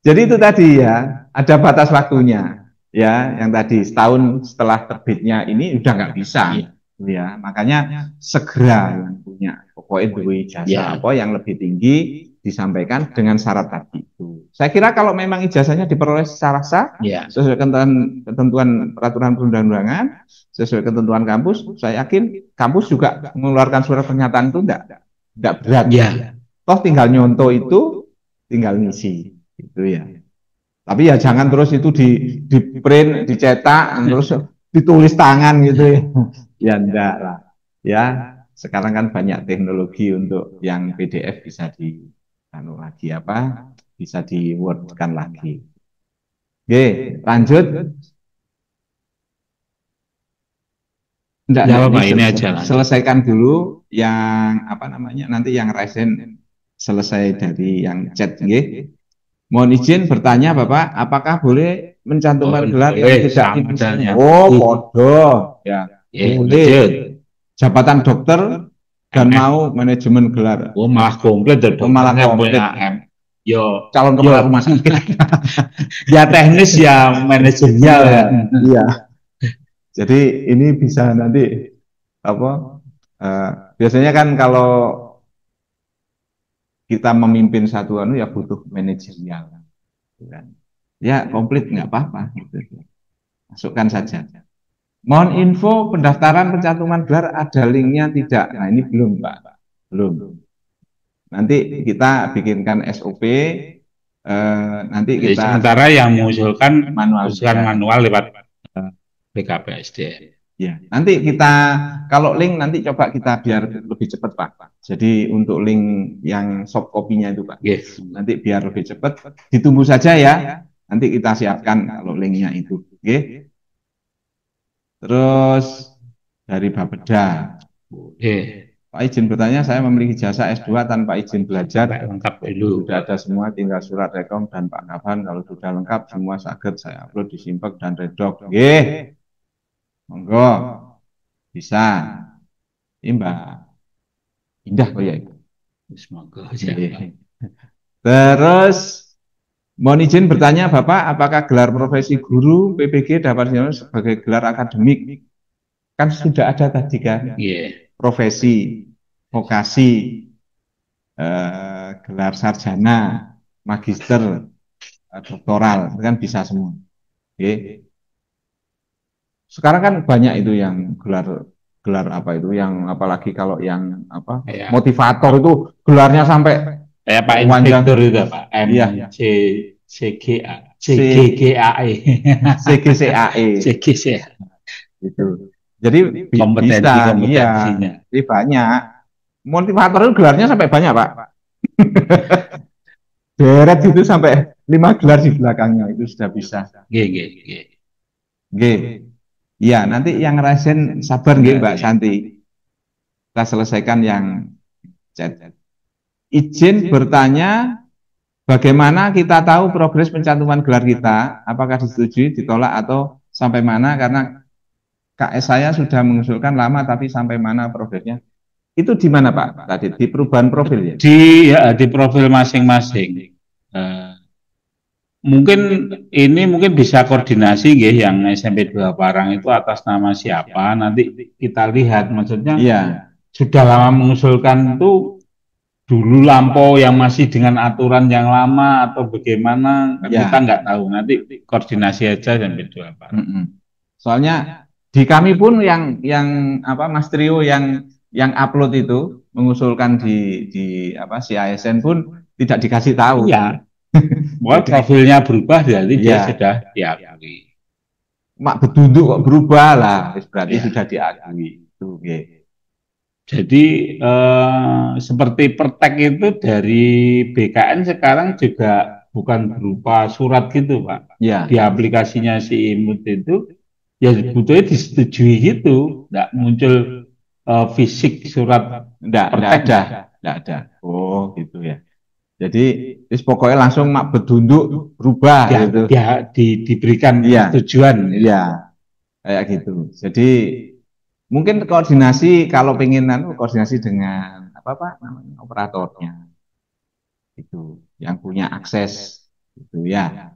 S1: itu tadi ya, ada batas waktunya. Ya, yang tadi setahun setelah terbitnya ini udah nggak bisa. Ya, makanya segera yang punya pokoknya duwe ijazah apa yang lebih tinggi disampaikan dengan syarat tadi itu. Saya kira kalau memang ijazahnya diperoleh secara sah, sesuai ketentuan peraturan perundang-undangan, sesuai ketentuan kampus, saya yakin kampus juga mengeluarkan surat pernyataan itu enggak berat. Toh tinggal nyontoh itu, tinggal ngisi, gitu ya. Tapi ya jangan terus itu di print, dicetak, terus ditulis tangan gitu ya. Ya enggak lah. Ya, sekarang kan banyak teknologi untuk yang PDF bisa bisa di Word-kan lagi. Oke, lanjut. Enggak, ini aja. Selesaikan dulu yang nanti yang resen selesai dari yang chat, nggih. Mohon izin bertanya Bapak, apakah boleh mencantumkan gelar yang tidak dipunyai? Podo. Ya. Boleh. Jabatan dokter dan mau manajemen gelar.
S2: Malah komplit
S1: malah komplit.
S2: Yo
S1: calon kepala rumah sakit.
S2: Ya teknis ya manajerial ya.
S1: Iya. Jadi ini bisa nanti biasanya kan kalau kita memimpin satu ya butuh manajerial. Ya komplit nggak apa-apa. Gitu. Masukkan saja. Mohon info pendaftaran pencantuman gelar ada linknya tidak? Nah ini belum Pak, belum. Nanti kita bikinkan SOP. Nanti kita
S2: sementara yang mengusulkan manual lewat BKPSDM.
S1: Ya, nanti kita kalau link nanti coba kita biar lebih cepat Pak. Jadi untuk link yang soft copy-nya itu Pak,
S2: Yes.
S1: nanti biar lebih cepat, ditunggu saja ya. Nanti kita siapkan kalau linknya itu. Oke. Terus dari Bapeda, Pak izin bertanya, saya memiliki jasa S2 tanpa izin belajar.
S2: Lengkap dulu.
S1: Sudah ada semua, tinggal surat rekom dan Pak Kapan. Kalau sudah lengkap semua saged saya upload di Simpek dan Redok. Oke. Monggo. Bisa. Ini Mbak Indah kok ya.
S2: Semoga.
S1: Terus mohon izin bertanya Bapak, apakah gelar profesi guru PPG dapat dinyatakan sebagai gelar akademik? Kan sudah ada tadi kan, profesi, vokasi, gelar sarjana, magister, doktoral, itu kan bisa semua. Oke. Sekarang kan banyak itu yang gelar apa itu, yang apalagi kalau yang apa motivator itu gelarnya sampai
S2: kayak Pak Inspektur itu Pak CGCGA CGGAE CGCA
S1: itu. Jadi bisa, iya, jadi banyak motivator itu gelarnya sampai banyak Pak. Deret itu sampai 5 gelar di belakangnya itu sudah bisa. G. Ya, nanti yang ngerasain sabar nggih Mbak Santi. Kita selesaikan yang chat. Izin bertanya, bagaimana kita tahu progres pencantuman gelar kita? Apakah disetujui, ditolak, atau sampai mana? Karena KS saya sudah mengusulkan lama, tapi sampai mana progresnya? Itu di mana Pak? Tadi di perubahan profil ya?
S2: Di profil masing-masing. Mungkin bisa koordinasi ya, yang SMP 2 Parang itu atas nama siapa, nanti kita lihat, maksudnya sudah lama mengusulkan itu dulu lampau yang masih dengan aturan yang lama atau bagaimana, kita nggak tahu, nanti koordinasi aja SMP 2 Parang.
S1: Soalnya di kami pun yang apa Mas Trio yang upload itu mengusulkan di apa si ASN pun tidak dikasih tahu.
S2: Iya. Profilnya berubah berarti dia sudah diakui.
S1: Mak bedunduk kok berubah lah, berarti sudah diakui. Itu,
S2: Jadi seperti pertek itu dari BKN sekarang juga bukan berupa surat gitu Pak. Di aplikasinya si Imut itu ya butuhnya disetujui gitu, nggak muncul fisik surat,
S1: nggak ada. Oh gitu ya. Jadi pokoknya langsung mak bedunduk berubah gitu.
S2: Diberikan tujuan.
S1: Iya, kayak gitu. Jadi mungkin koordinasi kalau pengen koordinasi dengan apa Pak namanya operatornya itu yang punya akses itu ya.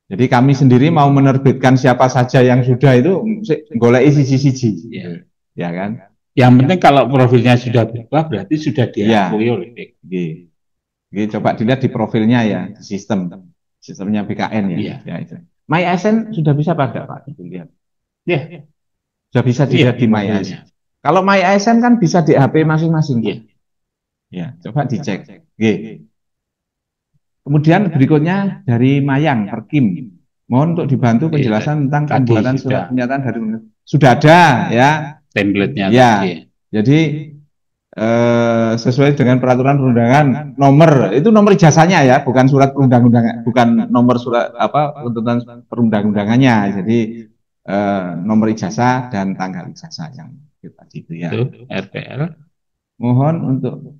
S1: Jadi kami sendiri mau menerbitkan siapa saja yang sudah itu golek siji-siji. Ya kan?
S2: Yang penting kalau profilnya sudah berubah berarti sudah diakui oleh BKN.
S1: Coba dilihat di profilnya ya, di sistemnya BKN ya. Itu. MyASN sudah bisa Pak? Dilihat. Sudah bisa dilihat di MyASN. Kalau MyASN kan bisa di HP masing-masing. Ya, coba dicek. Kemudian berikutnya dari Mayang Perkim. Mohon untuk dibantu penjelasan tentang pembuatan surat pernyataan dari sudah ada ya
S2: template-nya.
S1: Jadi sesuai dengan peraturan perundangan nomor ijazahnya ya, bukan surat perundang-undangan, bukan nomor surat apa tuntutan perundang-undangannya. Jadi nomor ijazah dan tanggal ijazah yang tadi itu ya.
S2: RPL.
S1: Mohon untuk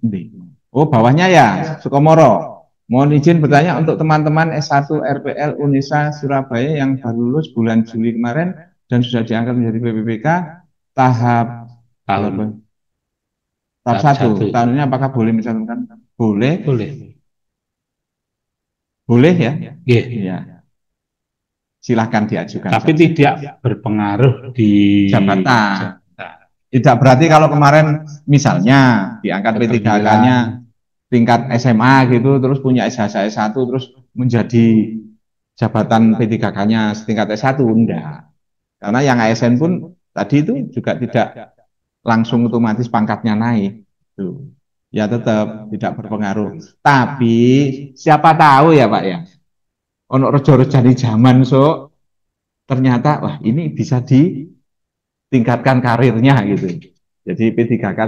S1: bawahnya ya Sukomoro. Mohon izin bertanya untuk teman-teman S1 RPL Unesa Surabaya yang baru lulus bulan Juli kemarin dan sudah diangkat menjadi PPPK tahap tahap 1. Tahun ini apakah boleh mencantumkan? Boleh ya? Iya. Silahkan diajukan.
S2: Tapi tidak berpengaruh di
S1: jabatan. Tidak berarti kalau kemarin misalnya diangkat P3K-nya tingkat SMA gitu, terus punya ijazah S1, terus menjadi jabatan P3K-nya setingkat S1, enggak. Karena yang ASN pun tadi itu juga tidak langsung otomatis pangkatnya naik. Tuh. Ya tetap tidak berpengaruh. Tapi siapa tahu ya Pak ya, ono rejo-rejo di zaman ternyata wah ini bisa tingkatkan karirnya gitu. Jadi P3K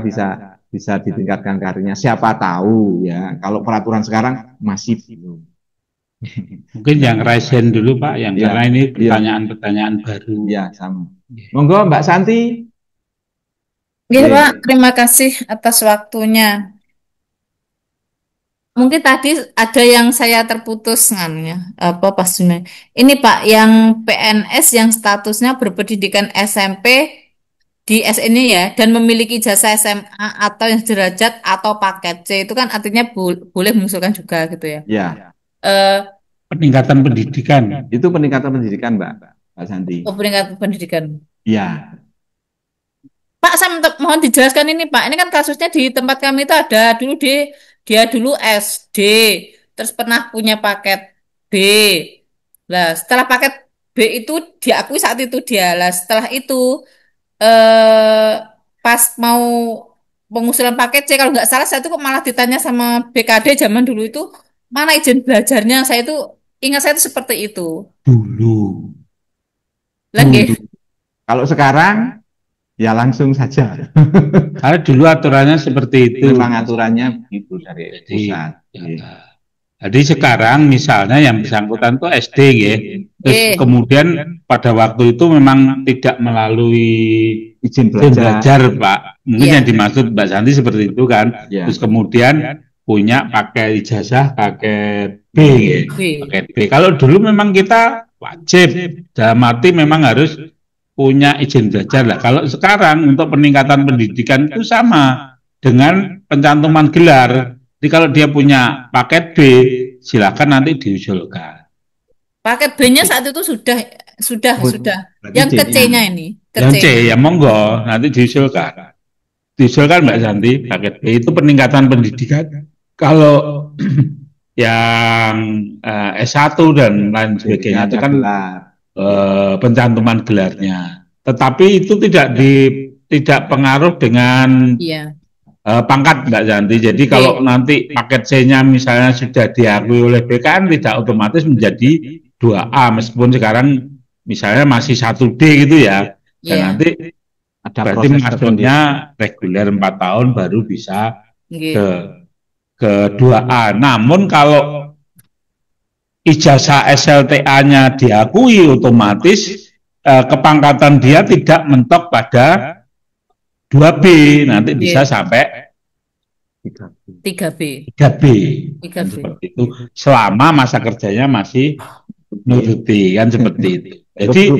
S1: bisa ditingkatkan karirnya. Siapa tahu ya, kalau peraturan sekarang masih belum.
S2: Mungkin yang resen dulu Pak, yang
S1: Ya,
S2: karena ini
S1: iya,
S2: pertanyaan-pertanyaan baru.
S1: iya sama. Monggo Mbak Santi.
S3: Ya, Pak,
S1: Oke.
S3: terima kasih atas waktunya. Mungkin tadi ada yang saya terputus nganunya, apa pastinya. Ini Pak, yang PNS yang statusnya berpendidikan SMP di SN ini ya, dan memiliki jasa SMA atau yang derajat atau paket C itu kan artinya boleh mengusulkan juga gitu ya.
S1: Ya,
S3: Eh,
S2: Peningkatan pendidikan.
S1: itu peningkatan pendidikan Mbak Santi.
S3: Peningkatan pendidikan.
S1: Ya,
S3: Pak, saya mohon dijelaskan ini Pak. Ini kan kasusnya di tempat kami itu ada dulu dia dulu SD, terus pernah punya paket B. Lah, setelah paket B itu diakui saat itu dia. Lah, setelah itu eh pas mau pengusulan paket C kalau nggak salah saya itu kok malah ditanya sama BKD zaman dulu itu mana izin belajarnya. Saya itu ingat saya itu seperti itu.
S2: Dulu.
S3: Lagi.
S1: kalau sekarang ya langsung saja.
S2: Karena dulu aturannya seperti itu.
S1: Memang aturannya begitu dari pusat.
S2: Jadi sekarang misalnya yang bersangkutan itu SD ya, terus kemudian pada waktu itu memang tidak melalui
S1: izin belajar
S2: Pak. Mungkin yang dimaksud Mbak Santi seperti itu kan. Terus kemudian punya pakai ijazah paket B ya. Paket B. Kalau dulu memang kita wajib, dalam arti memang harus punya izin belajar lah. Kalau sekarang untuk peningkatan pendidikan itu sama dengan pencantuman gelar. Jadi kalau dia punya paket B, silakan nanti diusulkan.
S3: Paket B-nya saat itu sudah. Yang ke C-nya ini.
S2: Yang C ya monggo nanti diusulkan. Diusulkan Mbak Santi, paket B itu peningkatan pendidikan. Kalau yang S1 dan lain sebagainya itu kan pencantuman gelarnya. Tetapi itu tidak pengaruh dengan pangkat Mbak Santi. Jadi kalau nanti paket C-nya misalnya sudah diakui oleh BKN tidak otomatis menjadi 2A meskipun sekarang misalnya masih 1D gitu ya. Dan nanti berarti maksudnya reguler 4 tahun baru bisa ke 2A. Namun kalau ijazah SLTA-nya diakui otomatis kepangkatan dia tidak mentok pada 2B, nanti bisa sampai
S3: 3B.
S2: Seperti itu selama masa kerjanya masih nuruti kan seperti itu. Jadi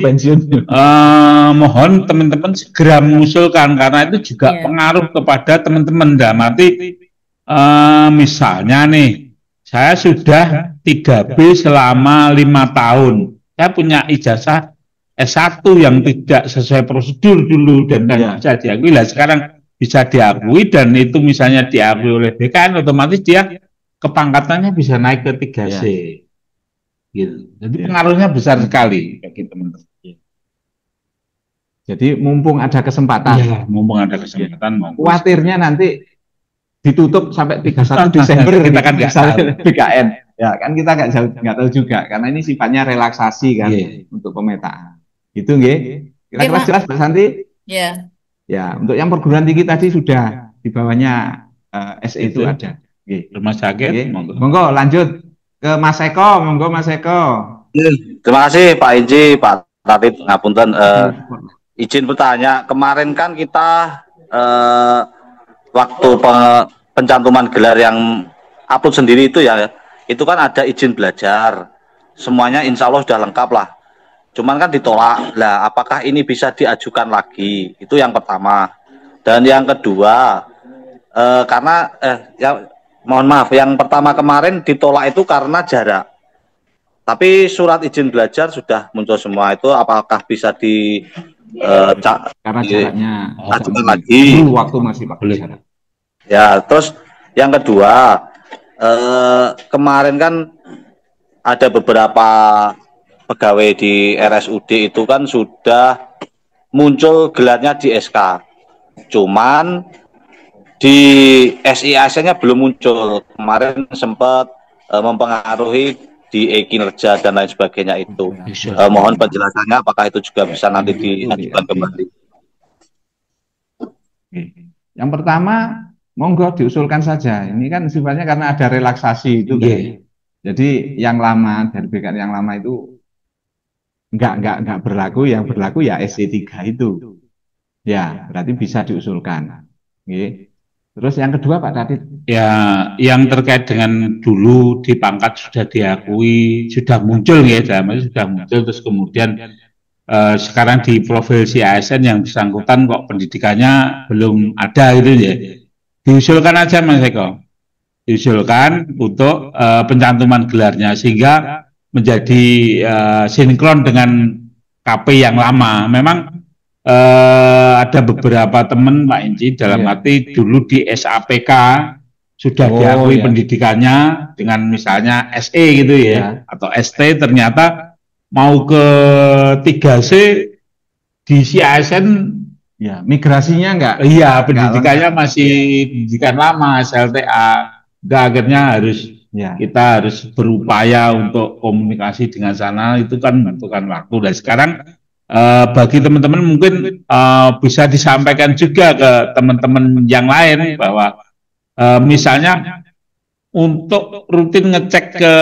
S2: mohon teman-teman segera mengusulkan karena itu juga pengaruh kepada teman-teman. Nanti misalnya nih saya sudah 3B selama 5 tahun. Saya punya ijazah S1 yang tidak sesuai prosedur dulu dan bisa diakui. Lah sekarang bisa diakui dan itu misalnya diakui oleh BKN otomatis dia kepangkatannya bisa naik ke 3C. Gitu. Jadi pengaruhnya besar sekali bagi teman-teman.
S1: Jadi mumpung ada kesempatan.
S2: Mumpung ada kesempatan.
S1: Khawatirnya nanti ditutup sampai 31 Desember
S2: kita kan nggak tahu
S1: BKN. Ya kan kita nggak tahu juga karena ini sifatnya relaksasi kan untuk pemetaan. Gitu nggih. Kira-kira jelas Mbak Santi?
S3: Iya.
S1: Ya, untuk yang perguruan tinggi tadi sudah di bawahnya SE itu ada.
S2: Rumah sakit.
S1: Monggo lanjut ke Mas Eko, monggo Mas Eko.
S4: Terima kasih Pak Iji, Pak Tatip ngapunten. Izin bertanya, kemarin kan kita waktu pencantuman gelar yang upload sendiri itu ya, itu kan ada izin belajar, semuanya insya Allah sudah lengkap lah. Cuman kan ditolak. Lah, apakah ini bisa diajukan lagi? Itu yang pertama. Dan yang kedua, karena mohon maaf, yang pertama kemarin ditolak itu karena jarak. Tapi surat izin belajar sudah muncul semua itu. Apakah bisa
S1: karena jaraknya
S4: ajukan lagi?
S1: Waktu masih pakai jarak.
S4: Ya, terus yang kedua, kemarin kan ada beberapa pegawai di RSUD itu kan sudah muncul gelarnya di SK. Cuman di SIAS-nya belum muncul. Kemarin sempat mempengaruhi di kinerja dan lain sebagainya itu. Mohon penjelasannya apakah itu juga bisa nanti diajukan kembali.
S1: Oke. Yang pertama, monggo diusulkan saja. Ini kan sifatnya karena ada relaksasi itu kan.
S2: Nggih.
S1: Jadi yang lama dari BKN yang lama itu nggak berlaku, yang berlaku ya SC3 itu. Ya, berarti bisa diusulkan. Oke. Terus yang kedua Pak Tadit.
S2: Ya, yang terkait dengan dulu di pangkat sudah diakui, sudah muncul ya, sudah muncul, terus kemudian sekarang di profil si ASN yang bersangkutan kok pendidikannya belum ada gitu ya. Diusulkan aja Mas Eko, diusulkan untuk pencantuman gelarnya sehingga menjadi sinkron dengan KP yang lama. Memang ada beberapa teman Pak Inci dalam arti dulu di SAPK sudah diakui pendidikannya dengan misalnya SE gitu ya, atau ST, ternyata mau ke 3C di CASN
S1: ya migrasinya enggak,
S2: iya pendidikannya masih pendidikan lama SLTA, enggak, akhirnya kita harus berupaya untuk komunikasi dengan sana, itu kan membutuhkan waktu. Dan sekarang bagi teman-teman mungkin bisa disampaikan juga ke teman-teman yang lain bahwa misalnya untuk rutin ngecek ke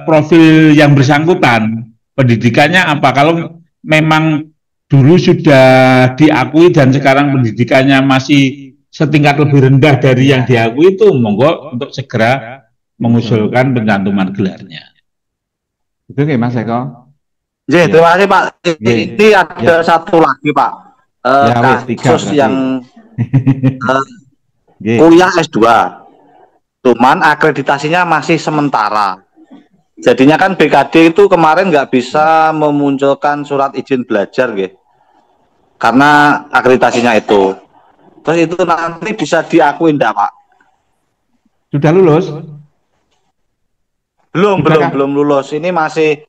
S2: profil yang bersangkutan, pendidikannya apa, kalau memang dulu sudah diakui dan sekarang pendidikannya masih setingkat lebih rendah dari yang diakui, itu monggo untuk segera mengusulkan pencantuman gelarnya.
S1: Itu kayak Mas Eko.
S4: Terima kasih Pak. Ini ada satu lagi Pak, kasus yang kuliah S2, cuman akreditasinya masih sementara. Jadinya kan BKD itu kemarin nggak bisa memunculkan surat izin belajar, gitu, karena akreditasinya itu. Terus itu nanti bisa diakui enggak Pak?
S1: Sudah lulus?
S4: Belum lulus. Ini masih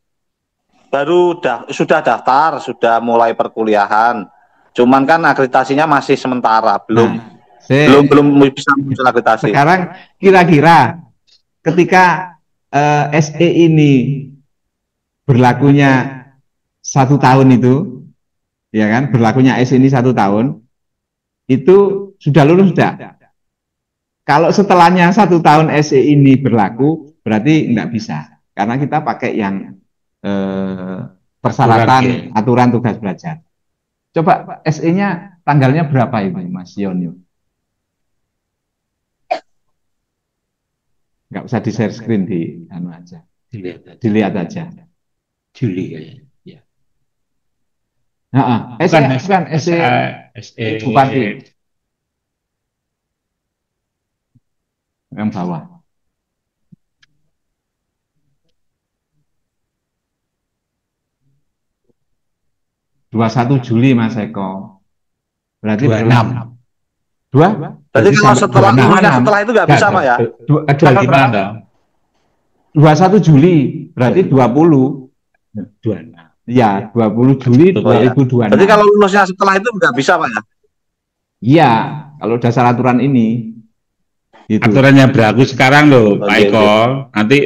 S4: sudah daftar, sudah mulai perkuliahan. Cuman kan akreditasinya masih sementara, belum bisa muncul akreditasi.
S1: Sekarang kira-kira ketika SE ini berlakunya 1 tahun itu, ya kan, berlakunya SE ini 1 tahun, itu sudah lulus sudah. Kalau setelahnya 1 tahun SE ini berlaku, berarti nggak bisa, karena kita pakai yang persyaratan aturan tugas belajar. Coba SE-nya tanggalnya berapa itu Mas Yonyo? Nggak usah di share screen, di anu aja. Dilihat aja.
S2: Juli kayaknya.
S1: Nah, bukan SE Bupati. Yang bawah. 21 Juli Mas Eko. Berarti
S2: 26.
S4: Berarti kalau setelah itu nggak bisa Pak ya?
S1: 21 Juli berarti 20. Ya, 20 Juli 2026.
S4: Berarti kalau lulusnya setelah itu nggak bisa Pak ya?
S1: Iya, kalau dasar aturan ini.
S2: Gitu. Aturannya berlaku sekarang loh Pak Eko. Nanti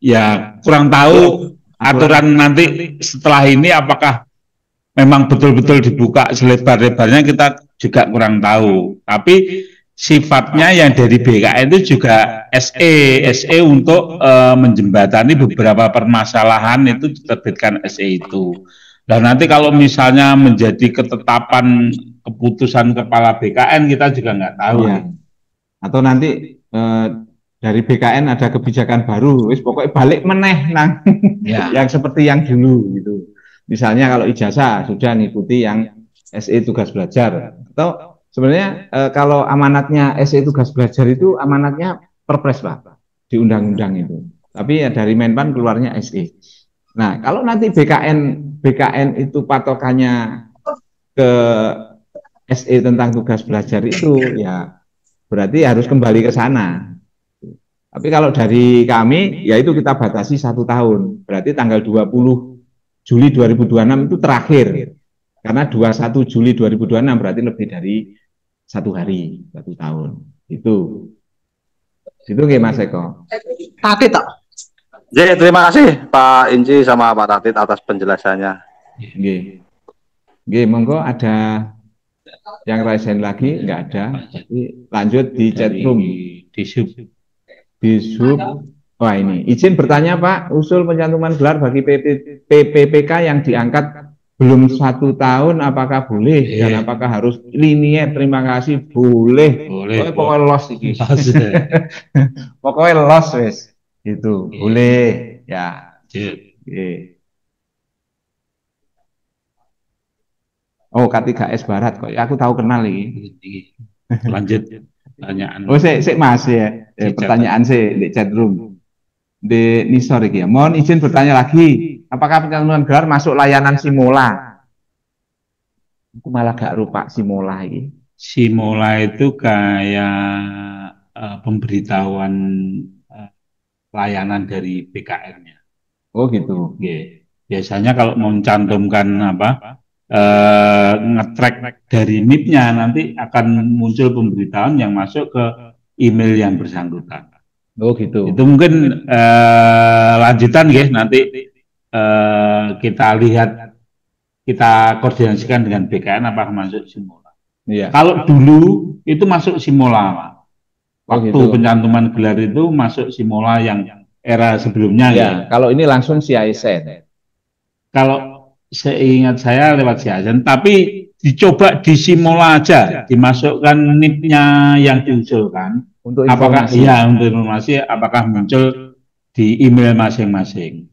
S2: ya kurang tahu aturan nanti setelah ini apakah memang betul-betul dibuka selebar-lebarnya, kita juga kurang tahu. Tapi sifatnya yang dari BKN itu juga SE untuk menjembatani beberapa permasalahan, itu diterbitkan SE itu. Dan nanti kalau misalnya menjadi ketetapan keputusan kepala BKN, kita juga nggak tahu.
S1: Ya. Atau nanti dari BKN ada kebijakan baru, pokoknya balik meneh nang yang seperti yang dulu gitu. Misalnya kalau ijazah sudah ngikuti yang SE tugas belajar, atau sebenarnya kalau amanatnya SE tugas belajar itu amanatnya Perpres Pak, di undang-undang itu. Tapi ya dari Menpan keluarnya SE. Nah, kalau nanti BKN itu patokannya ke SE tentang tugas belajar itu, ya berarti harus kembali ke sana. Tapi kalau dari kami, ya itu kita batasi 1 tahun. Berarti tanggal 20 Juli 2026 itu terakhir, karena 21 Juli 2026 berarti lebih dari 1 hari, 1 tahun. Itu kayak Mas Eko.
S4: Tatit tak? Jadi terima kasih Pak Inci sama Pak Tatit atas penjelasannya.
S1: Oke, monggo ada Yang raisen lagi nggak ada. Jadi lanjut di chat room.
S2: Di sub.
S1: Di sub. Wah ini, izin bertanya Pak, usul pencantuman gelar bagi PPPK yang diangkat belum 1 tahun, apakah boleh dan apakah harus linier? Terima kasih, boleh. Pokoknya los iki. Pokoknya los wes, gitu, boleh ya. Oh K3S Barat kok, aku tahu kenal ini.
S2: Lanjut pertanyaan.
S1: Oh sik Mas ya, pertanyaan sih di chat room. Di Nisor iki ya. Mohon izin bertanya lagi, apakah pencantuman gelar masuk layanan Simola? Aku malah gak lupa Simola ini.
S2: Simola itu kayak pemberitahuan layanan dari BKN-nya.
S1: Oh gitu.
S2: Biasanya kalau mau mencantumkan nge-track dari NIP-nya nanti akan muncul pemberitahuan yang masuk ke email yang bersangkutan.
S1: Oh gitu.
S2: Itu mungkin lanjutan ya nanti kita lihat, kita koordinasikan dengan BKN apakah masuk Simola.
S1: Iya.
S2: Kalau dulu itu masuk Simola, Pak. Waktu
S1: gitu.
S2: pencantuman gelar itu masuk Simola yang era sebelumnya ya.
S1: Kalau ini langsung CISN.
S2: Kalau seingat saya lewat CISN, tapi dicoba di Simola aja, dimasukkan NIP-nya yang diusulkan.
S1: Untuk
S2: informasi. Untuk informasi apakah muncul di email masing-masing.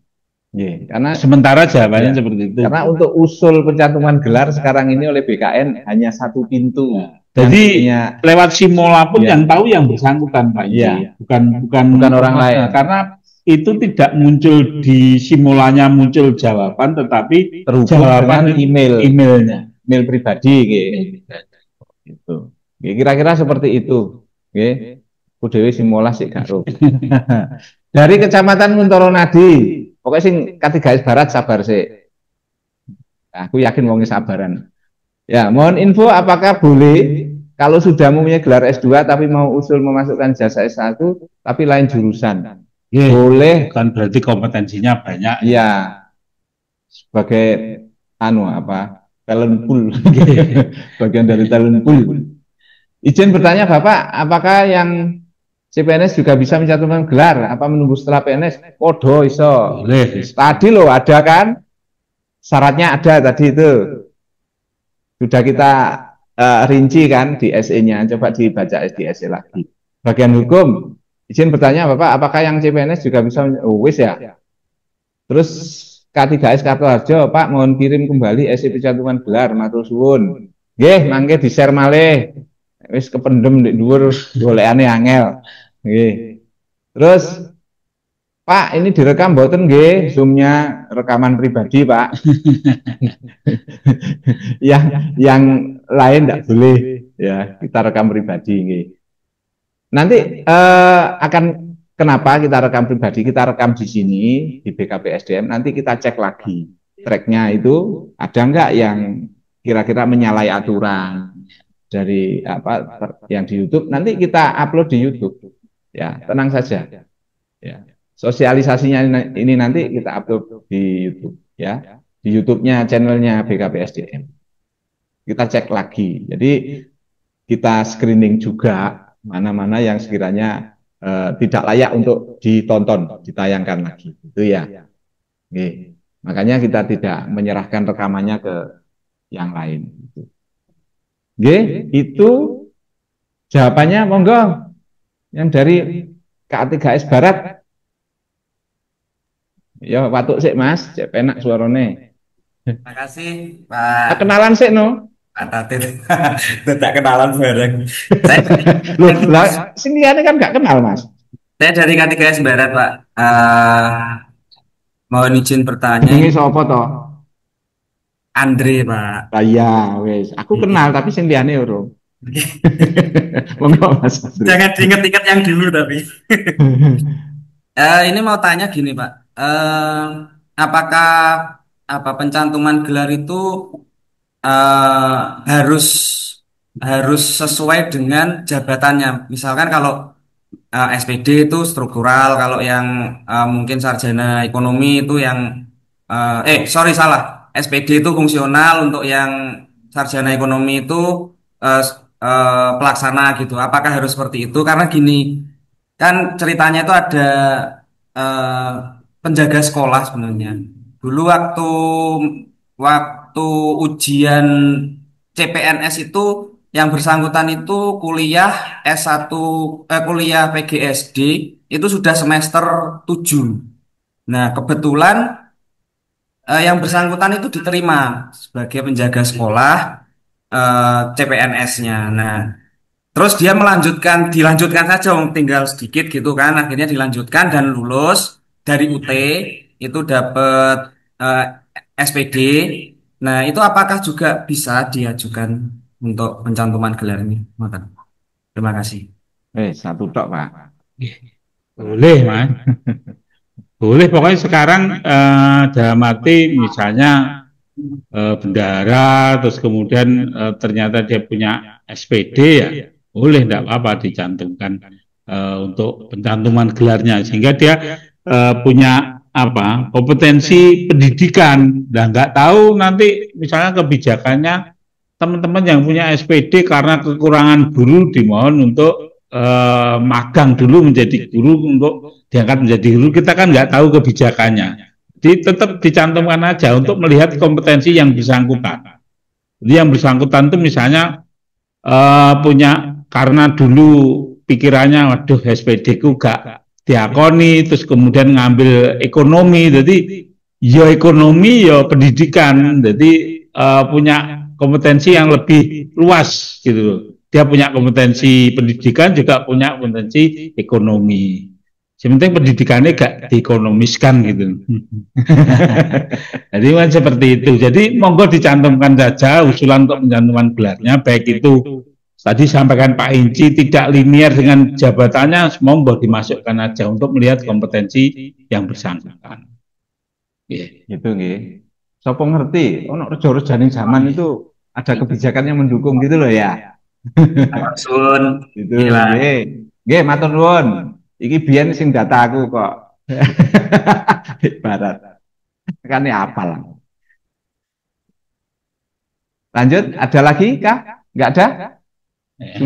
S1: Karena
S2: sementara jawabannya seperti itu.
S1: Karena untuk usul pencantuman gelar sekarang ini oleh BKN hanya 1 pintu.
S2: Jadi lewat Simola pun yang tahu yang bersangkutan Pak. Bukan orang lain. Karena itu tidak muncul di Simolanya muncul jawaban, tetapi
S1: terhubung
S2: jawaban
S1: dengan email pribadi
S2: gitu.
S1: Kira-kira seperti itu. Kudewi Simola sih karo. Dari Kecamatan Kuntoro Nadi, pokoknya sing K3S Barat sabar sih. Aku yakin wongnya sabaran. Ya, mohon info apakah boleh kalau sudah mempunyai gelar S2 tapi mau usul memasukkan jasa S1 tapi lain jurusan. Boleh.
S2: Kan berarti kompetensinya banyak.
S1: Iya. Sebagai talent pool. Bagian dari talent pool. Izin bertanya Bapak, apakah yang CPNS juga bisa mencantumkan gelar? Apa menunggu setelah PNS? Podo iso.
S2: Boleh.
S1: Tadi loh ada kan? Syaratnya ada tadi itu. Sudah kita rinci kan di SE-nya. Coba dibaca di SE lagi. Bagian hukum, izin bertanya Bapak, apakah yang CPNS juga bisa? Wis ya. Terus K3S Kartoharjo, Pak mohon kirim kembali SE pencantuman gelar, matur suwun. Nggih, mangke di-share malih. Wis kependem di dhuwur golekane angel. Nggih. Terus Pak, ini direkam mboten nggih, Zoom-nya rekaman pribadi, Pak. yang lain enggak boleh ya, kita rekam pribadi nggih. Nanti akan kenapa kita rekam pribadi? Kita rekam di sini di BKPSDM, nanti kita cek lagi tracknya itu ada enggak yang kira-kira menyalahi aturan dari yang di YouTube, nanti kita upload di YouTube. Ya, tenang saja. Ya. Sosialisasinya ini nanti kita upload di YouTube ya. Di YouTube-nya channelnya BKPSDM. Kita cek lagi. Jadi kita screening juga mana-mana yang sekiranya tidak layak untuk ditonton, ditayangkan lagi. Itu ya. Oke. Makanya kita tidak menyerahkan rekamannya ke yang lain. Oke, itu jawabannya monggo yang dari K3S Barat. Ya, watuk sik Mas, cek penak suarane.
S5: Terima kasih Pak.
S1: Kenalan sik no.
S5: Pak Tatit. Tidak kenalan bareng.
S1: Loh, lah sing liyane kan gak kenal Mas.
S5: Saya dari K3S Barat, Pak. Mohon izin bertanya.
S1: Jenenge sapa to?
S5: Andre, Pak.
S1: Lah iya, wis. Aku kenal tapi sing liyane urung. Monggo Mas.
S5: Jangan diinget-inget yang dulu tapi. Ini mau tanya gini, Pak. Apakah pencantuman gelar itu harus sesuai dengan jabatannya? Misalkan kalau SPD itu struktural, kalau yang mungkin sarjana ekonomi itu yang salah. SPD itu fungsional, untuk yang sarjana ekonomi itu pelaksana gitu. Apakah harus seperti itu? Karena gini, kan ceritanya itu ada eh, penjaga sekolah sebenarnya. Dulu waktu waktu ujian CPNS itu yang bersangkutan itu kuliah S1 kuliah PGSD itu sudah semester 7. Nah, kebetulan yang bersangkutan itu diterima sebagai penjaga sekolah CPNS-nya. Nah, terus dia dilanjutkan saja, tinggal sedikit gitu kan. Akhirnya dilanjutkan dan lulus dari UT itu dapat eh, SPD. Nah, itu apakah juga bisa diajukan untuk pencantuman gelar ini? Terima kasih.
S1: Satu tok, Pak.
S2: Boleh, Mas. Boleh, pokoknya sekarang dalam arti misalnya bendara, terus kemudian ternyata dia punya SPD ya, boleh, tidak apa-apa dicantumkan untuk pencantuman gelarnya, sehingga dia punya apa kompetensi pendidikan. Dan nggak tahu nanti misalnya kebijakannya teman-teman yang punya SPD karena kekurangan guru dimohon untuk magang dulu menjadi guru untuk diangkat menjadi guru, kita kan nggak tahu kebijakannya. Jadi tetap dicantumkan aja untuk melihat kompetensi yang bersangkutan. Jadi yang bersangkutan itu misalnya punya karena dulu pikirannya, waduh SPD ku gak diakoni, terus kemudian ngambil ekonomi, jadi ya ekonomi ya pendidikan, jadi punya kompetensi yang lebih luas gitu. Dia punya kompetensi pendidikan juga punya kompetensi ekonomi. Sementing pendidikannya gak diekonomiskan gitu. Jadi kan seperti itu. Jadi monggo dicantumkan saja usulan untuk pencantuman gelarnya, baik itu tadi sampaikan Pak Inci tidak linear dengan jabatannya, monggo dimasukkan aja untuk melihat kompetensi yang bersangkutan.
S1: Gitu nggih. Sopo ngerti, ono rejo-rejaning zaman itu ada kebijakan yang mendukung gitu loh ya.
S5: Sun,
S1: Gitu nggih. Nggih, matur nuwun. Iki biyen sing data aku kok. Barat. Kan ya apal. Lanjut, ada lagi kah? Enggak ada?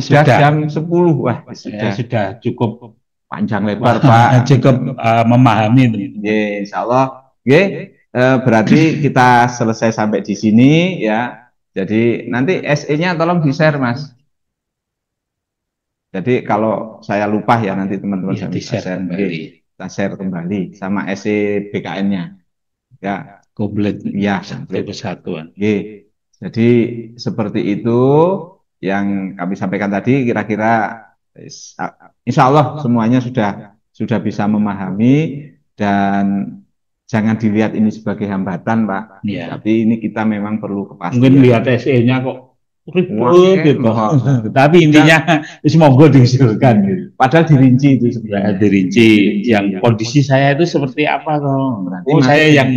S1: Sudah jam 10. Wah,
S2: sudah cukup
S1: panjang lebar, Pak.
S2: Cukup memahami itu.
S1: Nggih, insyaallah. Nggih, berarti kita selesai sampai di sini ya. Jadi nanti SE-nya tolong di-share, Mas. Jadi kalau saya lupa ya nanti teman-teman
S2: ya,
S1: share kembali. Kita share kembali sama SE BKN-nya. Ya,
S2: komplit.
S1: Ya,
S2: sampai kesatuan.
S1: Oke. Jadi seperti itu yang kami sampaikan tadi, kira-kira insya Allah semuanya sudah bisa memahami, dan jangan dilihat ini sebagai hambatan, Pak.
S2: Ya.
S1: Tapi ini kita memang perlu kepastian.
S2: Mungkin lihat SE-nya kok ribut gitu. Tapi intinya semoga diusulkan gitu.
S1: Padahal dirinci itu sebenarnya.
S2: Dirinci yang kondisi saya itu seperti apa toh. Berarti saya yang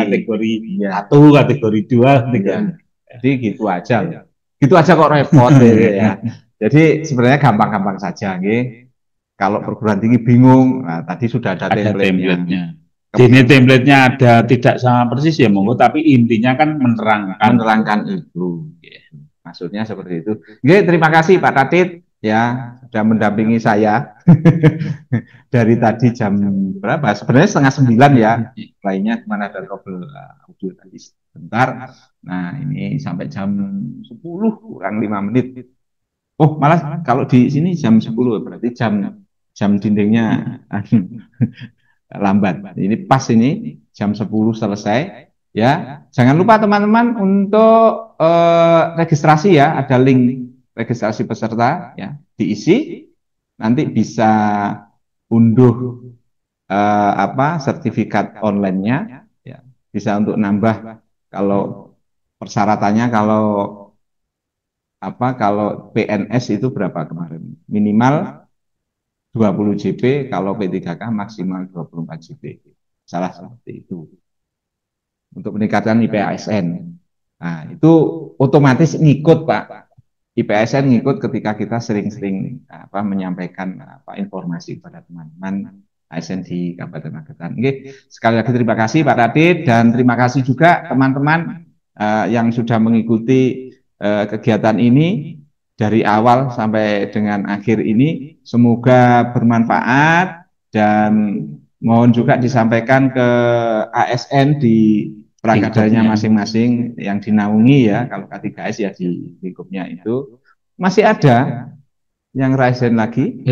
S2: kategori 1, kategori 2,
S1: Jadi gitu aja. Gitu aja kok repot ya. Jadi sebenarnya gampang-gampang saja nggih. Kalau perguruan tinggi bingung, nah, tadi sudah ada template-nya.
S2: Ini template-nya ada tidak sama persis ya monggo, tapi intinya kan
S1: menerangkan itu. Maksudnya seperti itu. Oke, terima kasih Pak Tatit ya sudah mendampingi saya dari tadi jam berapa? Sebenarnya 8:30 ya. Lainnya kemana ada trouble audio tadi sebentar. Nah ini sampai jam 10 kurang 5 menit. Oh malah kalau di sini jam 10 berarti jam dindingnya lambat. Ini pas ini jam 10 selesai. Ya, jangan lupa teman-teman untuk registrasi ya, ada link registrasi peserta ya, diisi, nanti bisa unduh sertifikat online-nya, ya, bisa untuk nambah kalau persyaratannya kalau PNS itu berapa kemarin, minimal 20 JP, kalau P3K maksimal 24 JP, salah seperti itu. Untuk meningkatkan IPASN. Nah, itu otomatis ngikut, Pak. IPASN ngikut ketika kita sering-sering menyampaikan informasi kepada teman-teman ASN di Kabupaten Magetan. Oke, sekali lagi terima kasih Pak Radit, dan terima kasih juga teman-teman yang sudah mengikuti kegiatan ini dari awal sampai dengan akhir ini semoga bermanfaat dan mohon juga disampaikan ke ASN di perangkat daerahnya masing-masing yang dinaungi ya, kalau K3S ya di lingkupnya itu masih ada yang raisen lagi.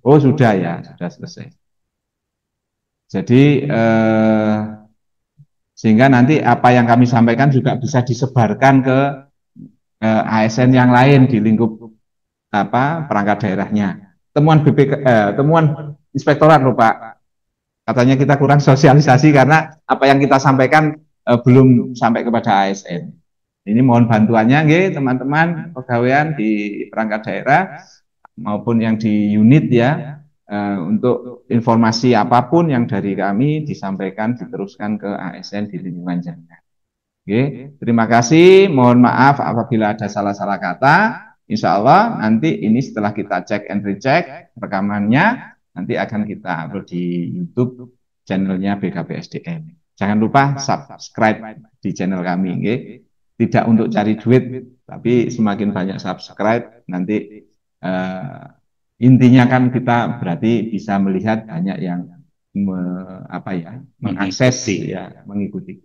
S1: Oh sudah ya, sudah selesai. Jadi sehingga nanti apa yang kami sampaikan juga bisa disebarkan ke ASN yang lain di lingkup perangkat daerahnya. Temuan inspektorat loh Pak. Katanya kita kurang sosialisasi karena apa yang kita sampaikan belum sampai kepada ASN. Ini mohon bantuannya nggih teman-teman pegawaian di perangkat daerah maupun yang di unit ya, untuk informasi apapun yang dari kami disampaikan diteruskan ke ASN di lingkungan jaringan. Oke, terima kasih. Mohon maaf apabila ada salah-salah kata. Insya Allah nanti ini setelah kita cek and recheck rekamannya nanti akan kita upload di YouTube channelnya BKPSDM. Jangan lupa subscribe di channel kami, nggih. Tidak untuk cari duit, tapi semakin banyak subscribe nanti intinya kan kita berarti bisa melihat banyak yang mengakses ya, mengikuti.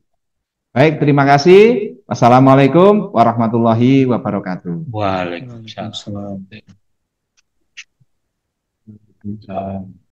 S1: Baik, terima kasih. Wassalamualaikum warahmatullahi wabarakatuh.
S2: Waalaikumsalam.